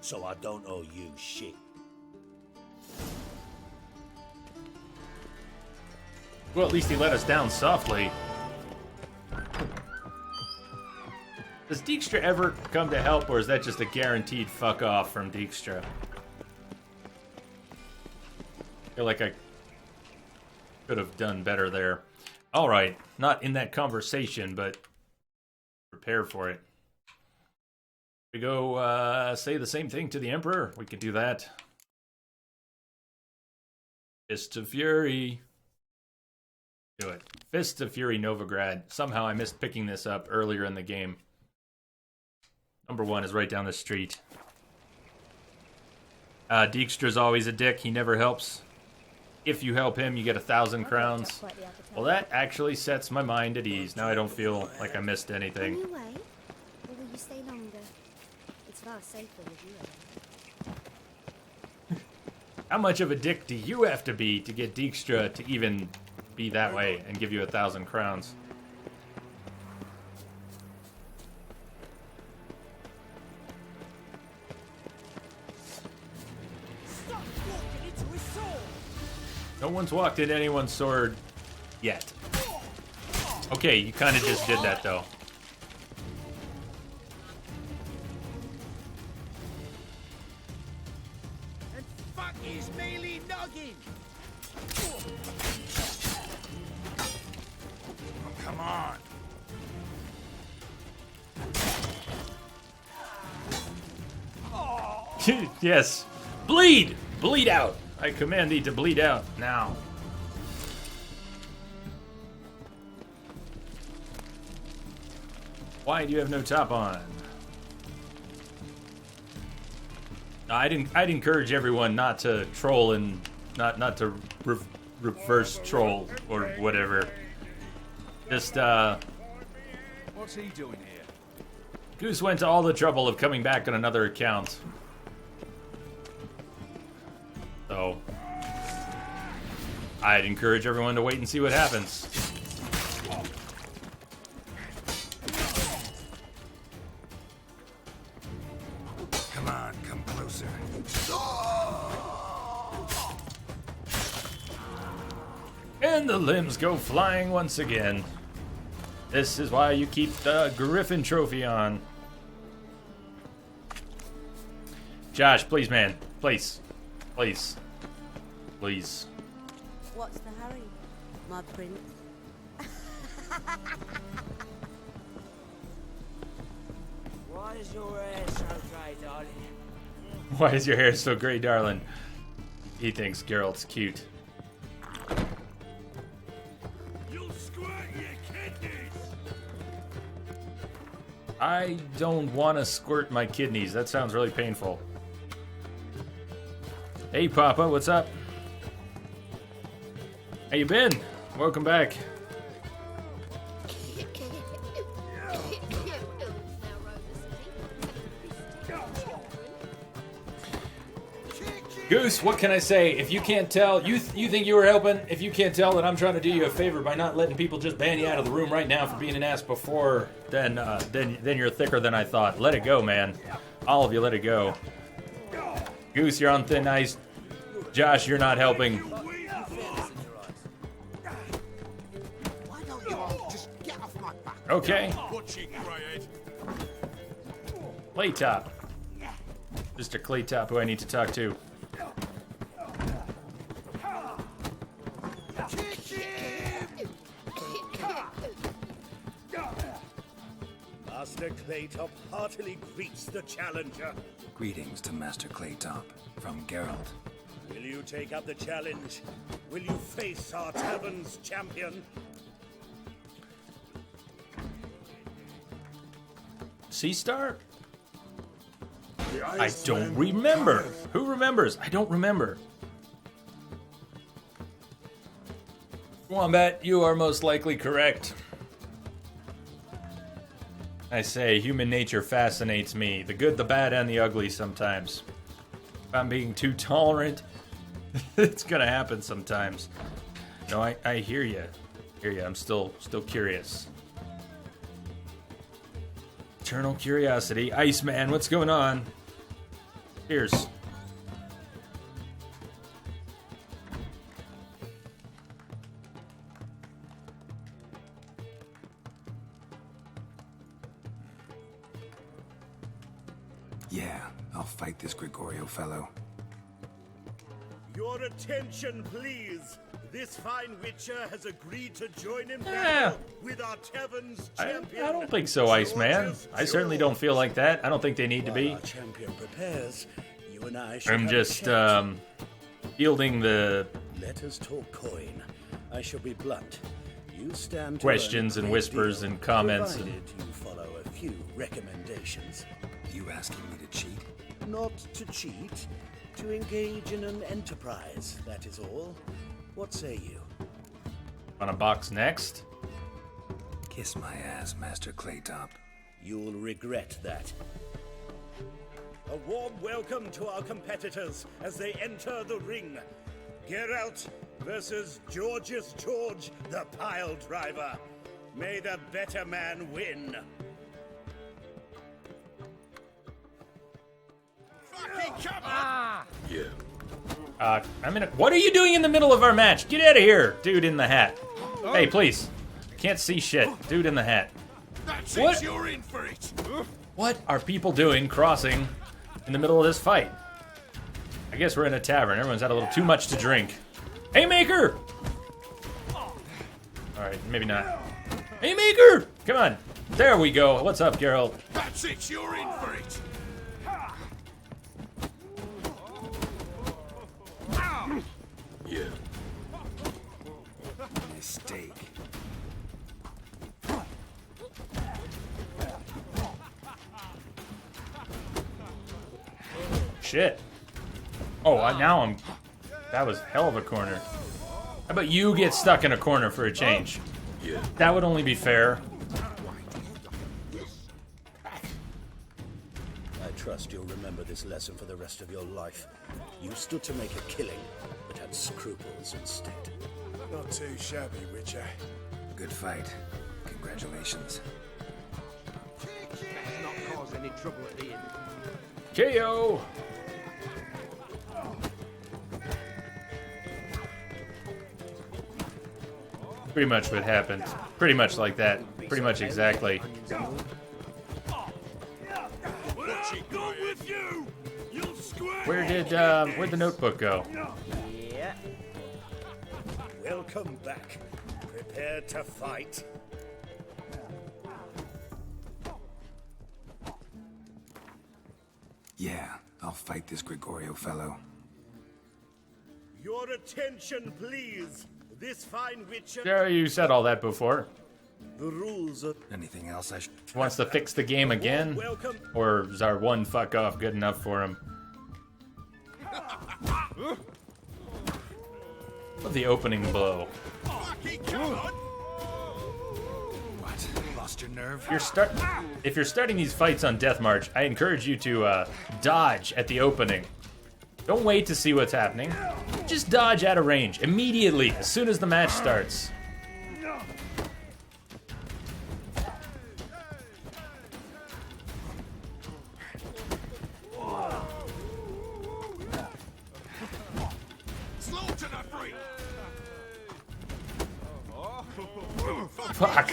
Speaker 3: So I don't owe you shit.
Speaker 1: Well, at least he let us down softly. Does Dijkstra ever come to help, or is that just a guaranteed fuck off from Dijkstra? I feel like I could have done better there. Alright, not in that conversation, but prepare for it. We go say the same thing to the Emperor. We could do that. Fist of Fury. Do it. Fist of Fury Novigrad. Somehow I missed picking this up earlier in the game. Number 1 is right down the street. Dijkstra's always a dick. He never helps. If you help him, you get 1,000 crowns. Well, that actually sets my mind at ease. Now I don't feel like I missed anything.
Speaker 6: Will you wait, or will you stay longer? It's far safer with you.
Speaker 1: How much of a dick do you have to be to get Dijkstra to even be that way and give you 1,000 crowns.
Speaker 12: Stop walking into his sword.
Speaker 1: No one's walked into anyone's sword yet. Okay, you kind of just did that though.
Speaker 12: And fuck his mealy noggin.
Speaker 8: Oh, come on.
Speaker 1: Yes. Bleed! Bleed out! I command thee to bleed out now. Why do you have no top on? I'd encourage everyone not to troll and not to reverse troll or whatever. Just
Speaker 11: What's he doing here?
Speaker 1: Goose went to all the trouble of coming back on another account. So I'd encourage everyone to wait and see what happens.
Speaker 8: Come on, come closer.
Speaker 1: And the limbs go flying once again. This is why you keep the Griffin trophy on. Josh, please, man. Please. Please. Please.
Speaker 13: What's the hurry, my prince?
Speaker 12: Why is your hair so grey, darling?
Speaker 1: Why is your hair so gray, darling? He thinks Geralt's cute.
Speaker 12: You'll squirt your kidneys.
Speaker 1: I don't want to squirt my kidneys. That sounds really painful. Hey, Papa, what's up? How you been? Welcome back. Goose, what can I say? If you can't tell, you think you were helping. If you can't tell that I'm trying to do you a favor by not letting people just ban you out of the room right now for being an ass before, then you're thicker than I thought. Let it go, man. All of you, let it go. Goose, you're on thin ice. Josh, you're not helping.
Speaker 12: Why don't you all just get off my back?
Speaker 1: Okay.
Speaker 12: Watching, Greyhead.
Speaker 1: Claytop. Mr. Claytop, who I need to talk to.
Speaker 14: Master Claytop heartily greets the challenger.
Speaker 8: Greetings to Master Claytop from Geralt.
Speaker 14: Will you take up the challenge? Will you face our tavern's champion?
Speaker 1: Sea Star? I don't remember. Who remembers? I don't remember. Wombat, you are most likely correct. I say, human nature fascinates me. The good, the bad, and the ugly sometimes. If I'm being too tolerant, it's gonna happen sometimes. No, I hear you. I'm still curious. Eternal curiosity. Iceman, what's going on? Cheers.
Speaker 8: Yeah, I'll fight this Gregorio fellow.
Speaker 14: Your attention, please. This fine witcher has agreed to join in
Speaker 1: Yeah.
Speaker 14: battle with our tavern's champion.
Speaker 1: I don't think so, Iceman. I certainly don't feel like that. I don't think they need to be.
Speaker 14: While our champion prepares, you and I should
Speaker 1: I'm
Speaker 14: have a
Speaker 1: just
Speaker 14: chat.
Speaker 1: fielding the
Speaker 14: Let us talk coin. I shall be blunt. You stand to
Speaker 1: questions
Speaker 14: earn a
Speaker 1: and
Speaker 14: great
Speaker 1: whispers
Speaker 14: deal,
Speaker 1: and comments and-
Speaker 14: provided you follow a few recommendations.
Speaker 8: You asking me to cheat?
Speaker 14: Not to cheat, to engage in an enterprise, that is all. What say you?
Speaker 1: on a box next.
Speaker 8: Kiss my ass, Master Claytop.
Speaker 14: You'll regret that. A warm welcome to our competitors as they enter the ring. Geralt, versus Georgius George, the pile driver. May the better man win.
Speaker 11: Fucking come on!
Speaker 8: Yeah.
Speaker 1: What are you doing in the middle of our match? Get out of here, dude in the hat. Hey, please. Can't see shit. Dude in the hat.
Speaker 11: That's
Speaker 1: What?
Speaker 11: it, you're in for it!
Speaker 1: What are people doing crossing in the middle of this fight? I guess we're in a tavern. Everyone's had a little too much to drink. Haymaker! Alright, maybe not. Haymaker! Come on. There we go. What's up, Geralt?
Speaker 11: That's it, you're in for it!
Speaker 8: Yeah. Mistake.
Speaker 1: Shit. Oh, now I'm... That was hell of a corner. How about you get stuck in a corner for a change?
Speaker 8: Yeah.
Speaker 1: That would only be fair.
Speaker 14: I trust you'll remember this lesson for the rest of your life. You stood to make a killing, but had scruples instead.
Speaker 10: Not too shabby, Witcher.
Speaker 8: Good fight. Congratulations.
Speaker 12: Let's not cause any trouble at the inn.
Speaker 1: KO! Pretty much what happened. Pretty much like that. Pretty much exactly.
Speaker 11: What's it gone with you? You'll square.
Speaker 1: Where'd the notebook go?
Speaker 14: Yeah. Welcome back. Prepare to fight.
Speaker 8: Yeah, I'll fight this Gregorio fellow.
Speaker 14: Your attention, please. This fine Witcher...
Speaker 1: Yeah, you said all that before.
Speaker 14: The rules are...
Speaker 8: Anything else I should...
Speaker 1: Wants to fix the game again? Or is our one fuck off good enough for him? Love the opening blow.
Speaker 11: Fucking come on!
Speaker 8: What? Lost your nerve?
Speaker 1: If you're starting these fights on Death March, I encourage you to dodge at the opening. Don't wait to see what's happening. Just dodge out of range immediately, as soon as the match starts.
Speaker 11: Slaughter the freak!
Speaker 1: Fuck.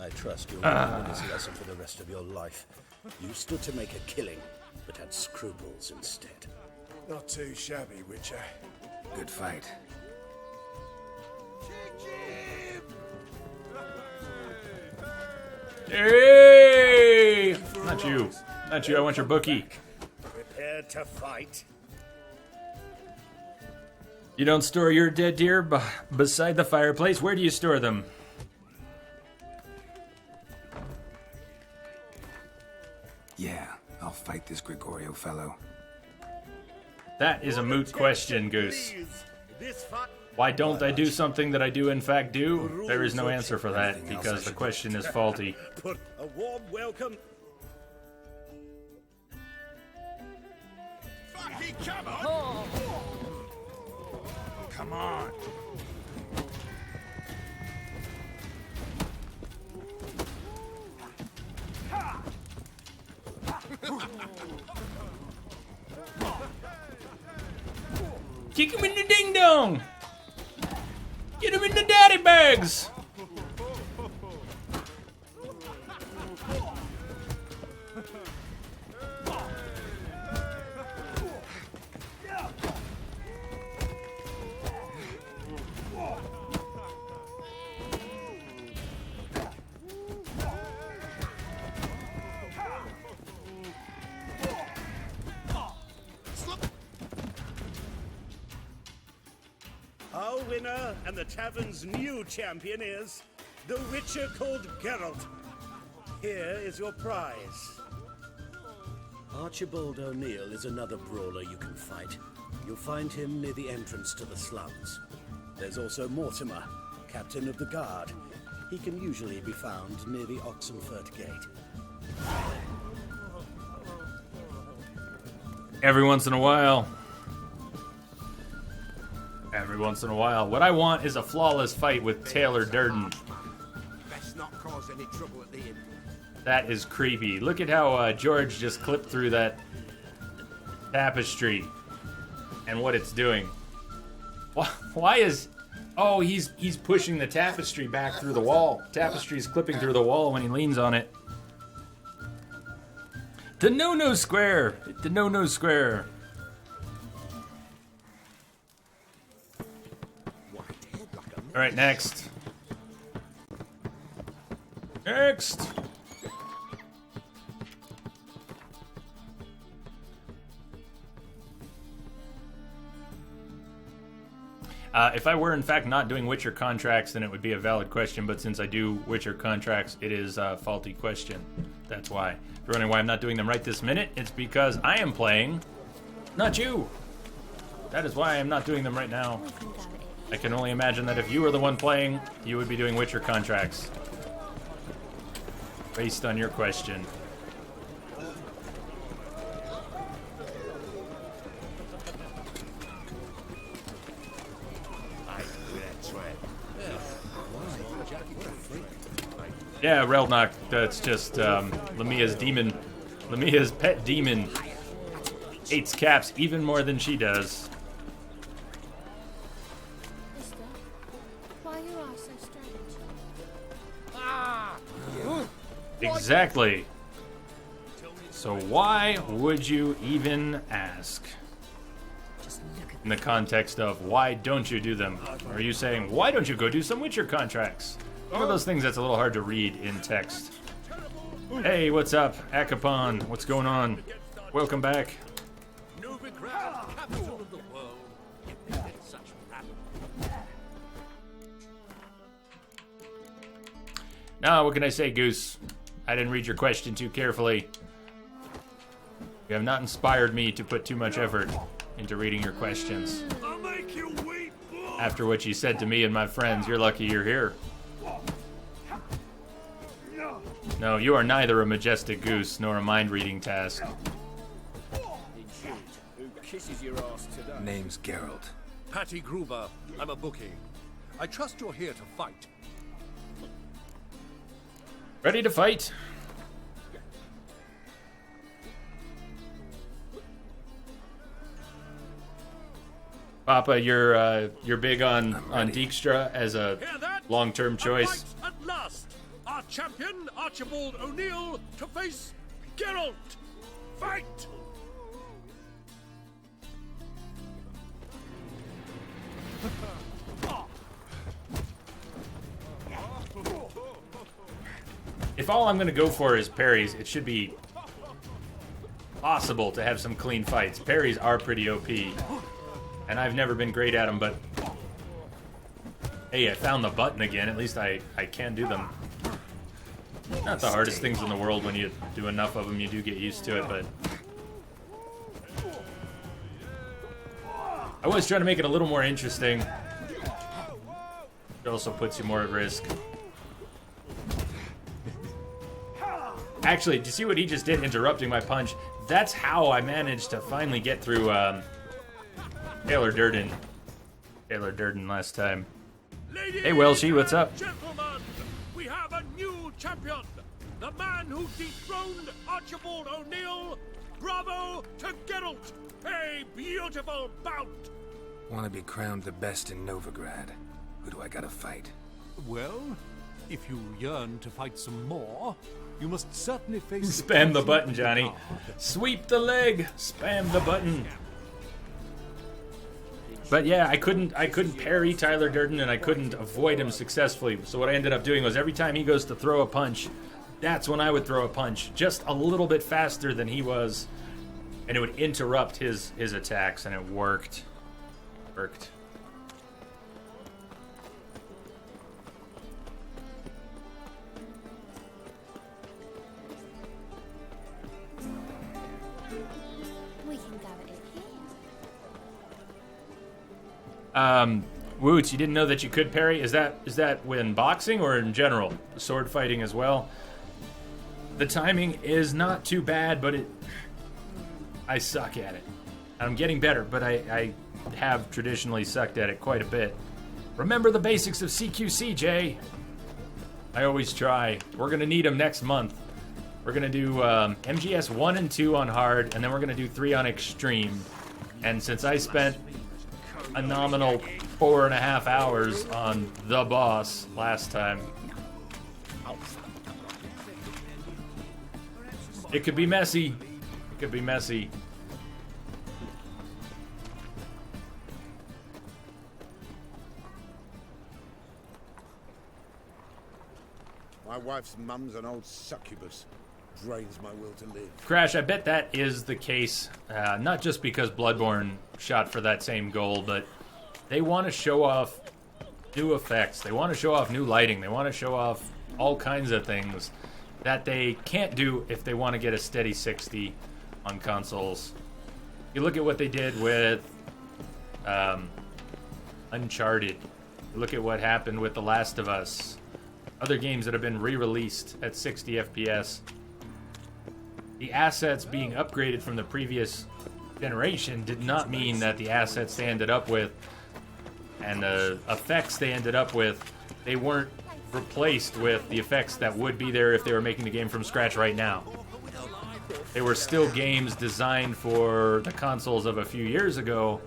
Speaker 14: I trust you'll remember this lesson for the rest of your life. You stood to make a killing, but had scruples instead.
Speaker 10: Not too shabby, Witcher.
Speaker 8: Good fight.
Speaker 1: Hey! Not you. Not you. I want your bookie.
Speaker 14: Prepare to fight.
Speaker 1: You don't store your dead deer beside the fireplace. Where do you store them?
Speaker 8: Yeah, I'll fight this Gregorio fellow.
Speaker 1: That is a moot question, Goose. Why don't I do something that I do in fact do? There is no answer for that, because the question is faulty.
Speaker 14: Put a warm welcome.
Speaker 11: Fucking come on! Come on!
Speaker 1: Kick him in the ding dong! Get him in the daddy bags!
Speaker 14: Our winner and the tavern's new champion is the Witcher called Geralt. Here is your prize. Archibald O'Neill is another brawler you can fight. You'll find him near the entrance to the slums. There's also Mortimer, captain of the guard. He can usually be found near the Oxenfurt Gate.
Speaker 1: Every once in a while. Every once in a while. What I want is a flawless fight with Taylor Durden.
Speaker 12: Best not cause any trouble at the inn.
Speaker 1: That is creepy. Look at how George just clipped through that tapestry and what it's doing. Why is... Oh, he's pushing the tapestry back through the wall. Tapestry's clipping through the wall when he leans on it. The no-no square. The no-no square. All right, next. Next. If I were, in fact, not doing Witcher contracts, then it would be a valid question. But since I do Witcher contracts, it is a faulty question. That's why. If you're wondering why I'm not doing them right this minute, it's because I am playing, not you. That is why I'm not doing them right now. I can only imagine that if you were the one playing, you would be doing Witcher contracts. Based on your question. Yeah, Relnock, that's just Lamia's demon. Lamia's pet demon hates caps even more than she does.
Speaker 6: Why you are so strange?
Speaker 1: Exactly. So why would you even ask? In the context of why don't you do them? Or are you saying, why don't you go do some Witcher contracts? One of those things that's a little hard to read in text. Hey, what's up? Akapon, what's going on? Welcome back.
Speaker 11: Novigrad, capital of the world. You think it's such rap?
Speaker 1: Now, what can I say, Goose? I didn't read your question too carefully. You have not inspired me to put too much effort into reading your questions.
Speaker 11: I'll make you weep.
Speaker 1: After what you said to me and my friends, you're lucky you're here. No, you are neither a majestic goose nor a mind-reading task.
Speaker 14: Who kisses your ass today?
Speaker 8: Name's Geralt.
Speaker 11: Patty Gruber, I'm a bookie. I trust you're here to fight.
Speaker 1: Ready to fight? Papa, you're big on Dijkstra as a long-term choice.
Speaker 11: At last, our champion Archibald O'Neill to face Geralt. Fight!
Speaker 1: If all I'm going to go for is parries, it should be possible to have some clean fights. Parries are pretty OP, and I've never been great at them, but hey, I found the button again. At least I can do them. Not the hardest things in the world. When you do enough of them, you do get used to it, but I was trying to make it a little more interesting. It also puts you more at risk. Actually, do you see what he just did, interrupting my punch? That's how I managed to finally get through Taylor Durden. Taylor Durden last time.
Speaker 11: Ladies
Speaker 1: Hey, Welshie, what's up?
Speaker 11: Gentlemen, we have a new champion. The man who dethroned Archibald O'Neill. Bravo to Geralt. A beautiful bout.
Speaker 8: Want to be crowned the best in Novigrad? Who do I gotta fight?
Speaker 11: Well, if you yearn to fight some more, you must certainly face...
Speaker 1: Spam the button, Johnny. Sweep the leg. Spam the button. But yeah, I couldn't parry Tyler Durden, and I couldn't avoid him successfully. So what I ended up doing was every time he goes to throw a punch, that's when I would throw a punch, just a little bit faster than he was, and it would interrupt his attacks, and it worked. Worked.
Speaker 6: We can go at it here.
Speaker 1: Woots, you didn't know that you could parry? Is that when boxing or in general? Sword fighting as well? The timing is not too bad, but I suck at it. I'm getting better, but I have traditionally sucked at it quite a bit. Remember the basics of CQC, Jay. I always try. We're going to need them next month. We're going to do MGS 1 and 2 on hard, and then we're going to do 3 on extreme. And since I spent a nominal 4.5 hours on the boss last time, it could be messy. It could be messy.
Speaker 10: My wife's mum's an old succubus. Drains my will to live.
Speaker 1: Crash, I bet that is the case. Not just because Bloodborne shot for that same goal, but they want to show off new effects. They want to show off new lighting. They want to show off all kinds of things that they can't do if they want to get a steady 60 on consoles. You look at what they did with Uncharted. You look at what happened with The Last of Us. Other games that have been re-released at 60 FPS. The assets being upgraded from the previous generation did not mean that the assets they ended up with and the effects they ended up with, they weren't replaced with the effects that would be there if they were making the game from scratch right now. They were still games designed for the consoles of a few years ago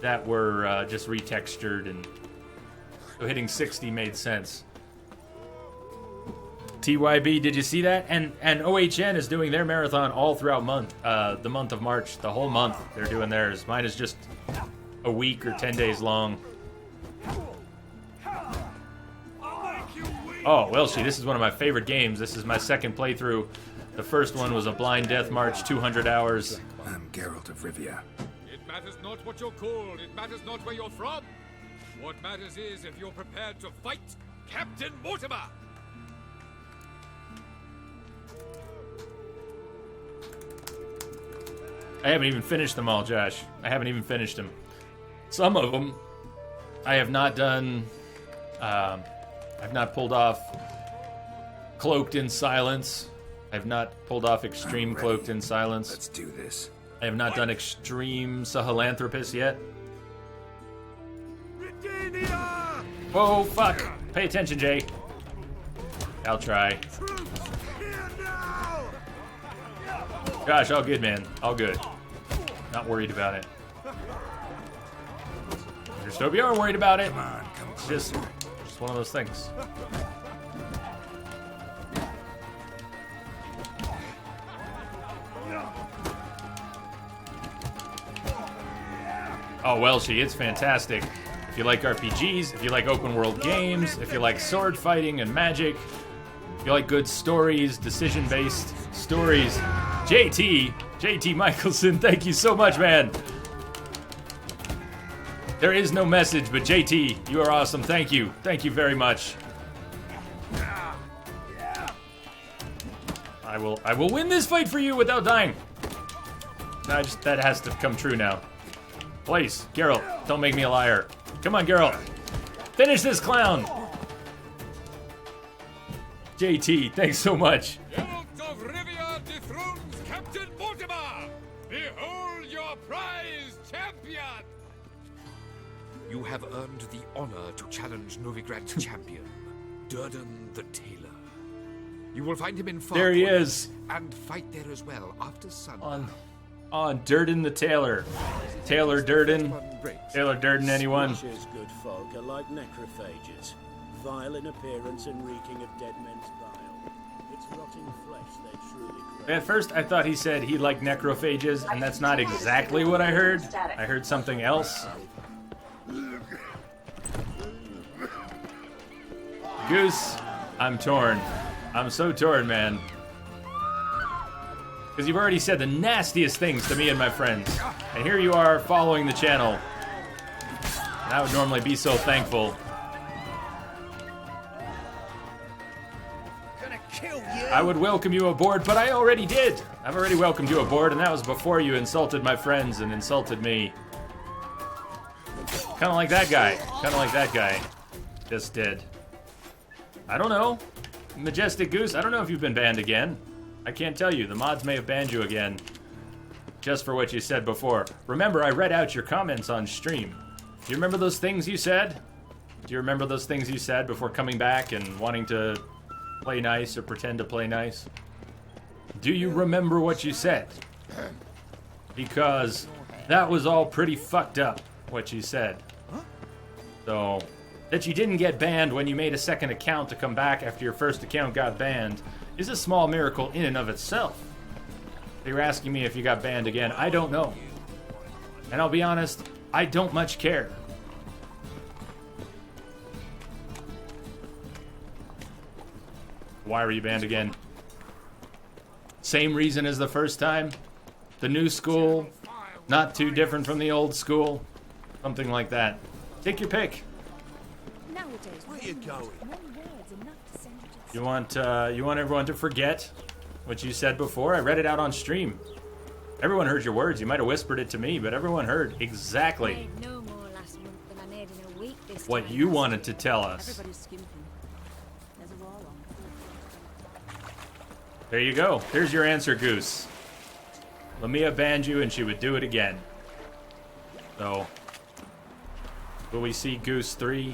Speaker 1: that were just retextured, and so hitting 60 made sense. TYB, did you see that? And OHN is doing their marathon all throughout the month of March. The whole month they're doing theirs. Mine is just a week or 10 days long. Oh, Welshie, this is one of my favorite games. This is my second playthrough. The first one was a blind death march, 200 hours.
Speaker 8: I'm Geralt of Rivia.
Speaker 11: It matters not what you're called. It matters not where you're from. What matters is if you're prepared to fight Captain Mortimer.
Speaker 1: I haven't even finished them all, Josh. I haven't even finished them. Some of them I have not done. I've not pulled off Cloaked in Silence. I've not pulled off Extreme Cloaked in Silence.
Speaker 8: Let's do this.
Speaker 1: I have not done Extreme Sahelanthropus yet. Whoa, fuck. Pay attention, Jay. I'll try. Gosh, all good, man. All good. Not worried about it. Just hope you are worried about it.
Speaker 8: Come on, come
Speaker 1: it's just one of those things. Oh, Welshie, it's fantastic. If you like RPGs, if you like open world games, if you like sword fighting and magic, if you like good stories, decision-based stories, JT Michelson, thank you so much, man. There is no message, but JT, you are awesome. Thank you. Thank you very much. I will win this fight for you without dying. That has to come true now. Please, Geralt, don't make me a liar. Come on, Geralt. Finish this clown. JT, thanks so much.
Speaker 11: Geralt of Rivia dethrones Captain Mortimer. Behold your prize champion.
Speaker 15: You have earned the honor to challenge Novigrad's champion, Durden the Tailor. You will find him in Farquhar.
Speaker 1: There he is.
Speaker 15: And fight there as well after sundown.
Speaker 1: On Durden the Tailor. Taylor Durden. Taylor Durden, anyone?
Speaker 14: Flesh good folk are like necrophages, vile in appearance and reeking of dead men's bile. It's rotting flesh they truly crave.
Speaker 1: At first, I thought he said he liked necrophages, and that's not exactly what I heard. I heard something else. Goose, I'm torn. I'm so torn, man. Because you've already said the nastiest things to me and my friends. And here you are following the channel. And I would normally be so thankful.
Speaker 12: Gonna kill you.
Speaker 1: I would welcome you aboard, but I already did. I've already welcomed you aboard, and that was before you insulted my friends and insulted me. Kind of like that guy. Kind of like that guy. Just did. I don't know. Majestic Goose, I don't know if you've been banned again. I can't tell you. The mods may have banned you again. just for what you said before. Remember, I read out your comments on stream. Do you remember those things you said? Do you remember those things you said before coming back and wanting to play nice or pretend to play nice? Do you remember what you said? Because that was all pretty fucked up, what you said. So, that you didn't get banned when you made a second account to come back after your first account got banned is a small miracle in and of itself. They were asking me if you got banned again. I don't know. And I'll be honest, I don't much care. Why were you banned again? Same reason as the first time? The new school? Not too different from the old school? Something like that. Take your pick.
Speaker 12: Nowadays, where are you going?
Speaker 1: You want everyone to forget what you said before? I read it out on stream. Everyone heard your words. You might have whispered it to me, but everyone heard exactly what you wanted to tell us. There you go. Here's your answer, Goose. Lamia banned you and she would do it again. So, will we see Goose 3?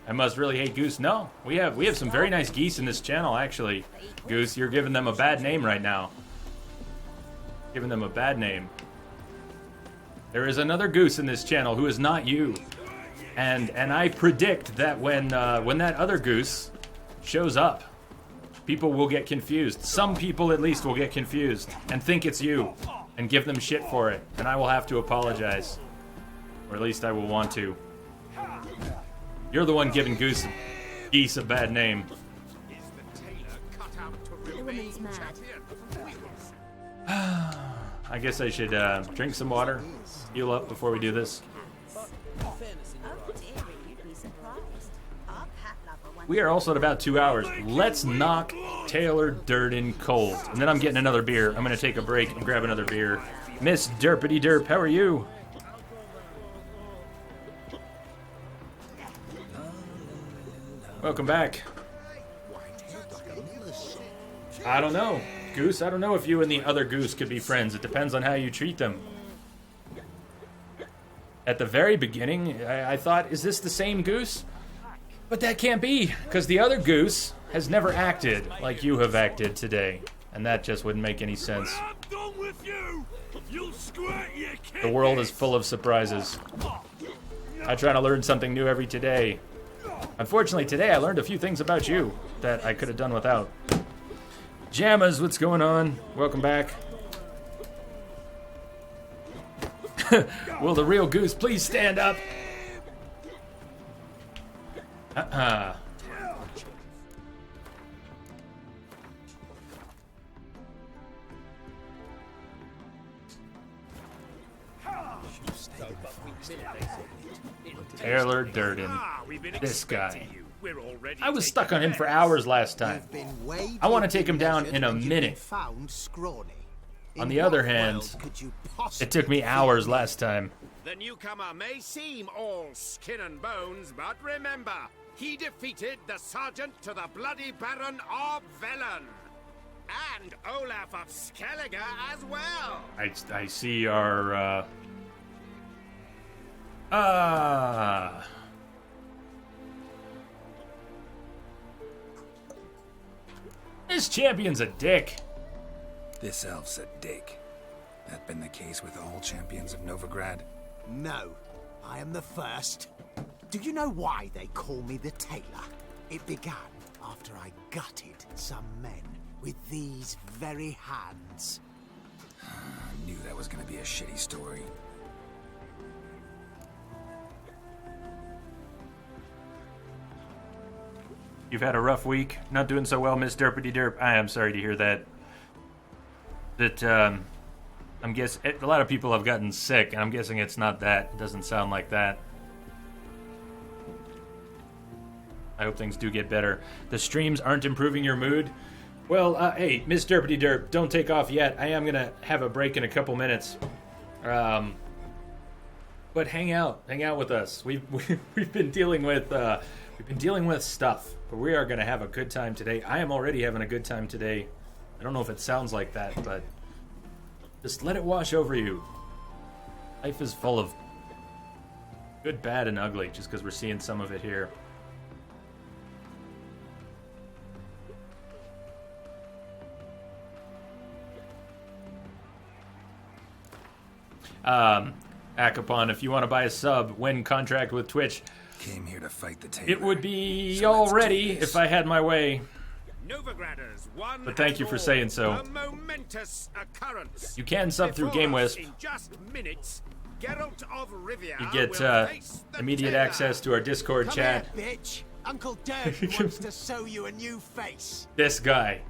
Speaker 1: I must really hate Goose. No, we have some very nice geese in this channel, actually. Goose, you're giving them a bad name right now. Giving them a bad name. There is another Goose in this channel who is not you. And I predict that when that other Goose shows up, people will get confused. Some people at least will get confused and think it's you and give them shit for it. And I will have to apologize. Or at least I will want to. You're the one giving geese a bad name. I guess I should drink some water, heal up before we do this. We are also at about 2 hours. Let's knock Taylor Durden cold. And then I'm getting another beer. I'm going to take a break and grab another beer. Miss Derpity Derp, how are you? Welcome back. I don't know. Goose, I don't know if you and the other Goose could be friends. It depends on how you treat them. At the very beginning, I thought, is this the same Goose? But that can't be, because the other Goose has never acted like you have acted today. And that just wouldn't make any sense. The world is full of surprises. I try to learn something new every day. Unfortunately, today I learned a few things about you that I could have done without. Jammas, what's going on? Welcome back. Will the real Goose please stand up? Taylor Durden. This guy. I was stuck on him for hours last time. I want to take him down in a minute. On the other hand, it took me hours last time.
Speaker 11: The newcomer may seem all skin and bones, but remember, he defeated the Sergeant to the Bloody Baron of Velen. And Olaf of Skellige as well.
Speaker 1: I see our, This champion's a dick.
Speaker 8: This elf's a dick. That been the case with all champions of Novigrad?
Speaker 12: No, I am the first. Do you know why they call me the Tailor? It began after I gutted some men with these very hands.
Speaker 8: I knew that was gonna be a shitty story.
Speaker 1: You've had a rough week. Not doing so well, Miss Derpity Derp. I am sorry to hear that. I'm guessing a lot of people have gotten sick, and I'm guessing it's not that. It doesn't sound like that. I hope things do get better. The streams aren't improving your mood. Well, hey, Miss Derpity Derp, don't take off yet. I am gonna have a break in a couple minutes. But hang out with us. We've been dealing with stuff, but we are gonna have a good time today. I am already having a good time today. I don't know if it sounds like that, but Just let it wash over you. Life is full of good, bad, and ugly, just because we're seeing some of it here. Akapon, if you want to buy a sub, win contract with Twitch.
Speaker 8: Came here to fight the Taylor.
Speaker 1: It would be already if I had my way.
Speaker 11: Novigraders, one
Speaker 1: But thank you for saying so.
Speaker 11: A momentous occurrence.
Speaker 1: You can sub through GameWisp.
Speaker 11: In just minutes, Geralt of Rivia
Speaker 1: You get
Speaker 11: will face the
Speaker 1: immediate
Speaker 11: Taylor.
Speaker 1: access to our Discord
Speaker 12: Come
Speaker 1: chat.
Speaker 12: here, bitch. Uncle Durden wants to sew you a new face.
Speaker 1: This guy.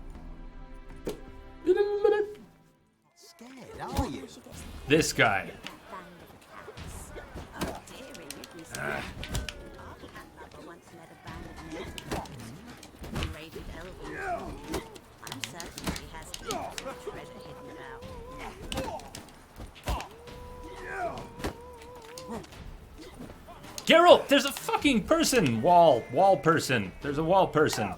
Speaker 12: Scared, are you?
Speaker 1: This guy. Geralt, there's a fucking person! Wall person. There's a wall person.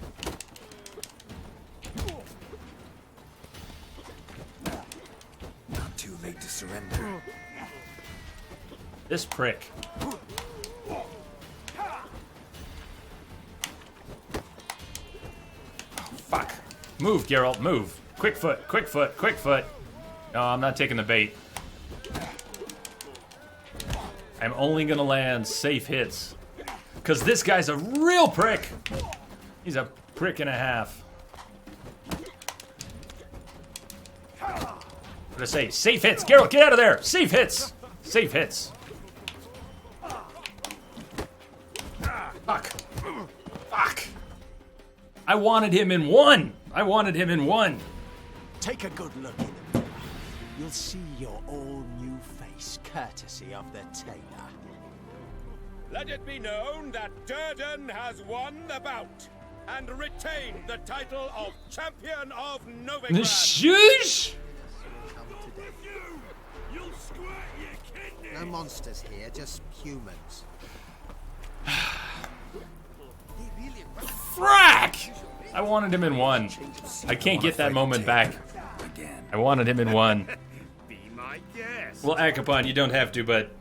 Speaker 8: Not too late to surrender.
Speaker 1: This prick. Oh, fuck. Move, Geralt, move. Quick foot, quick foot, quick foot. No, I'm not taking the bait. I'm only gonna land safe hits. Because this guy's a real prick. He's a prick and a half. What did I say? Safe hits! Geralt, get out of there! Safe hits! Safe hits. Fuck. Fuck. I wanted him in one! I wanted him in one!
Speaker 12: Take a good look in the mirror. You'll see your all-new face, courtesy of the Taylor.
Speaker 11: Let it be known that Durden has won the bout and retained the title of Champion of Novigrad.
Speaker 1: Shush!
Speaker 12: No monsters here, just humans.
Speaker 1: Frack! I wanted him in one. I can't get that moment back. I wanted him in one.
Speaker 11: Be my guest.
Speaker 1: Well, Akapon, you don't have to, but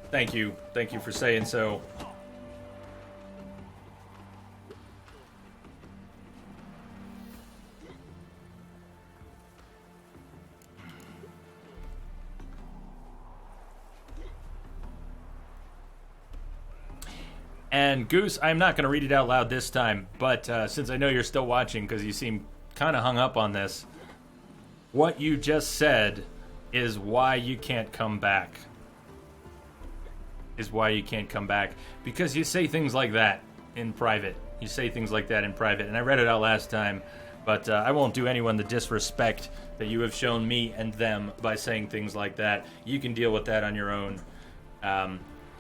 Speaker 1: thank you. Thank you for saying so. And Goose, I'm not going to read it out loud this time, but since I know you're still watching because you seem kind of hung up on this, what you just said is why you can't come back. Is why you can't come back. Because you say things like that in private. You say things like that in private. And I read it out last time, but I won't do anyone the disrespect that you have shown me and them by saying things like that. You can deal with that on your own.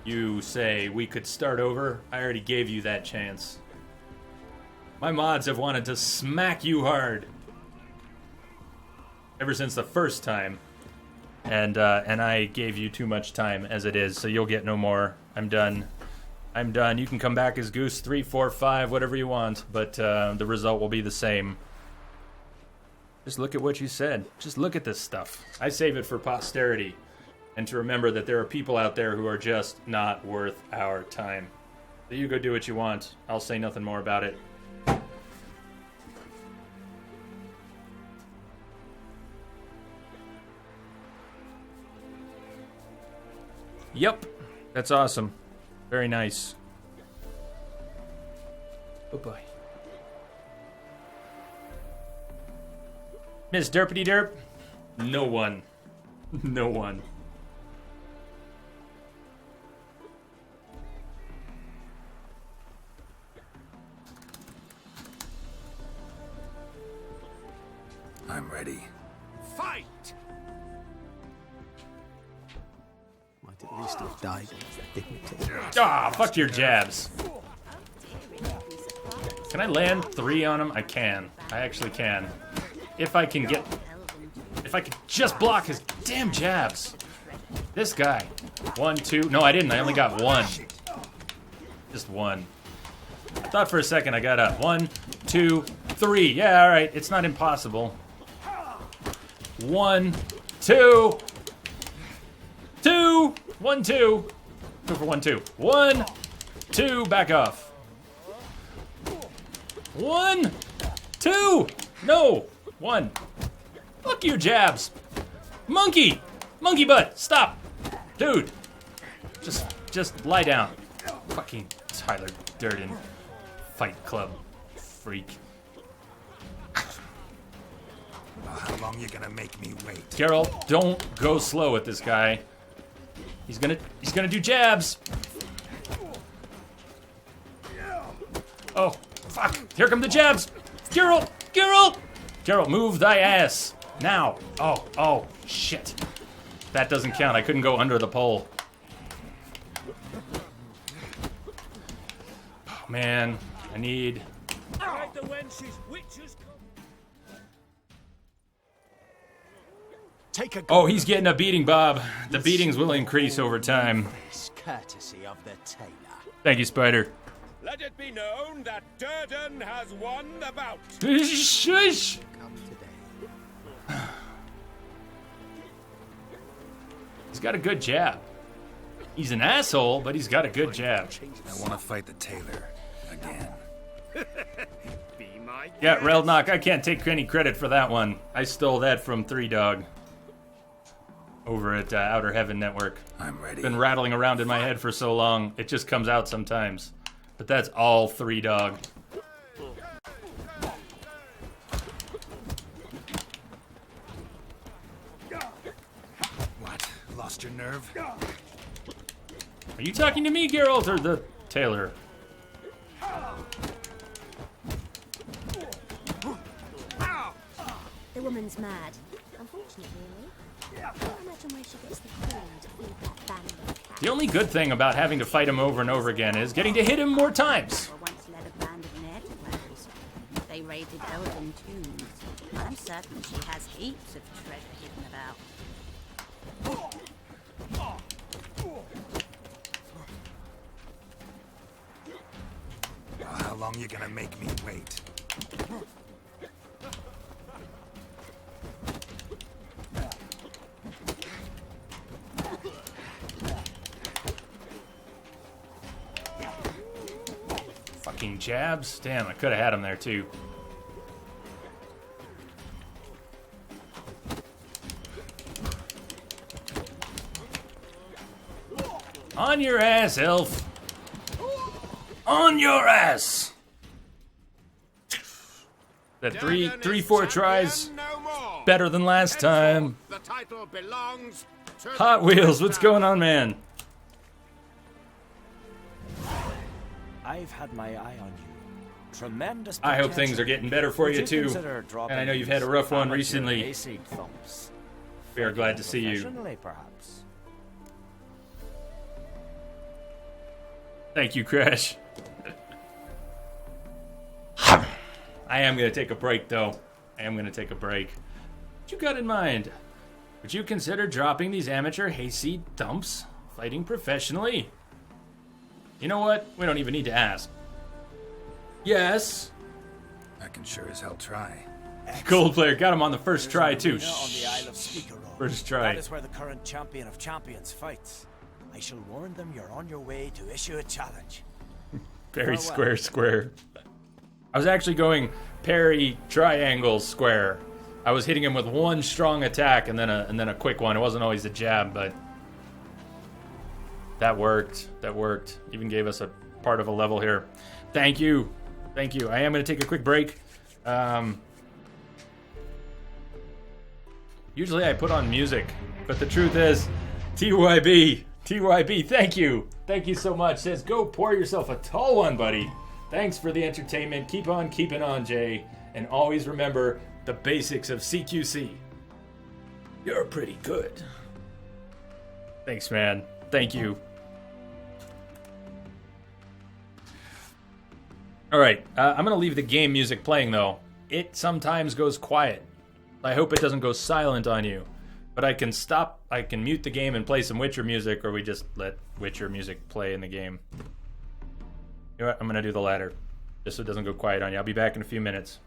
Speaker 1: You say, we could start over. I already gave you that chance. My mods have wanted to smack you hard ever since the first time. And I gave you too much time as it is, so you'll get no more. I'm done. I'm done. You can come back as Goose 3, 4, 5, whatever you want, but the result will be the same. Just look at what you said. Just look at this stuff. I save it for posterity. And to remember that there are people out there who are just not worth our time. So you go do what you want. I'll say nothing more about it. Yep. That's awesome. Very nice. Oh boy. Miss Derpity Derp? No one. No one.
Speaker 8: I'm ready.
Speaker 11: Fight!
Speaker 12: Might at least have died with dignity.
Speaker 1: Ah, fuck your jabs. Can I land 3 on him? I can. I actually can. If I can get... If I could just block his damn jabs. This guy. 1, 2... No, I didn't. I only got 1. Just 1. I thought for a second I got up. 1, 2, 3. Yeah, alright. It's not impossible. 1, 2. 2. 1, 2. 2 for 1, 2. 1, 2. Back off. 1, 2. No. 1. Fuck you, jabs. Monkey. Monkey butt. Stop. Dude. Just lie down. Fucking Tyler Durden. Fight Club. Freak.
Speaker 8: Well, how long you gonna make me wait?
Speaker 1: Geralt, don't go slow with this guy. He's gonna do jabs. Oh, fuck. Here come the jabs. Geralt! Geralt! Geralt, move thy ass. Now. Oh, shit. That doesn't count. I couldn't go under the pole. Oh, man. I need... Oh, he's getting a beating, Bob. The beatings will increase over time.
Speaker 12: Courtesy of the tailor.
Speaker 1: Thank you, Spider.
Speaker 11: Let it be known that Durden has won the bout.
Speaker 1: Shush! He's got a good jab. He's an asshole, but he's got a good jab.
Speaker 8: I want to fight the tailor again.
Speaker 11: Be my
Speaker 1: Yeah, Reldnock, I can't take any credit for that one. I stole that from Three Dog over at Outer Heaven Network.
Speaker 8: I'm ready.
Speaker 1: Been rattling around in my head for so long, it just comes out sometimes. But that's all Three Dog.
Speaker 8: What? Lost your nerve?
Speaker 1: Are you talking to me, Geralt, or the tailor?
Speaker 6: The woman's mad. Unfortunate, really. I can't imagine where she gets the coin to feed that band of cats.
Speaker 1: The only good thing about having to fight him over and over again is getting to hit him more times.
Speaker 13: Once led a band of Ned-dwellers. They raided elven tombs. I'm certain she has heaps of treasure hidden about.
Speaker 8: Well, how long you gonna make me wait?
Speaker 1: Fucking jabs. Damn, I could have had him there too. On your ass, elf. On your ass. That three, 4 tries. Better than last time.
Speaker 11: The title belongs to
Speaker 1: Hot Wheels, what's going on, man?
Speaker 2: I've had my eye on you. Tremendous.
Speaker 1: I hope things are getting better for you too. And I know you've had a rough one recently. We are glad to see you.
Speaker 2: Perhaps.
Speaker 1: Thank you, Crash. I am going to take a break, though. I am going to take a break. What you got in mind? Would you consider dropping these amateur hayseed dumps? Fighting professionally? You know what? We don't even need to ask. Yes.
Speaker 8: I can sure as hell try.
Speaker 1: Gold player got him on the first try, too.
Speaker 12: On the Isle of Speakeroo.
Speaker 1: First try.
Speaker 12: That is where the current champion of champions fights. I shall warn them you're on your way to issue a challenge.
Speaker 1: Very square. I was actually going parry triangle square. I was hitting him with one strong attack and then a quick one. It wasn't always a jab, but that worked. That worked. Even gave us a part of a level here. Thank you. Thank you. I am going to take a quick break. Usually I put on music, but the truth is, TYB, thank you. Thank you so much. Says, go pour yourself a tall one, buddy. Thanks for the entertainment. Keep on keeping on, Jay. And always remember the basics of CQC. You're pretty good. Thanks, man. Thank you. All right, I'm going to leave the game music playing, though. It sometimes goes quiet. I hope it doesn't go silent on you. But I can mute the game and play some Witcher music, or we just let Witcher music play in the game. You know what? I'm going to do the latter, just so it doesn't go quiet on you. I'll be back in a few minutes.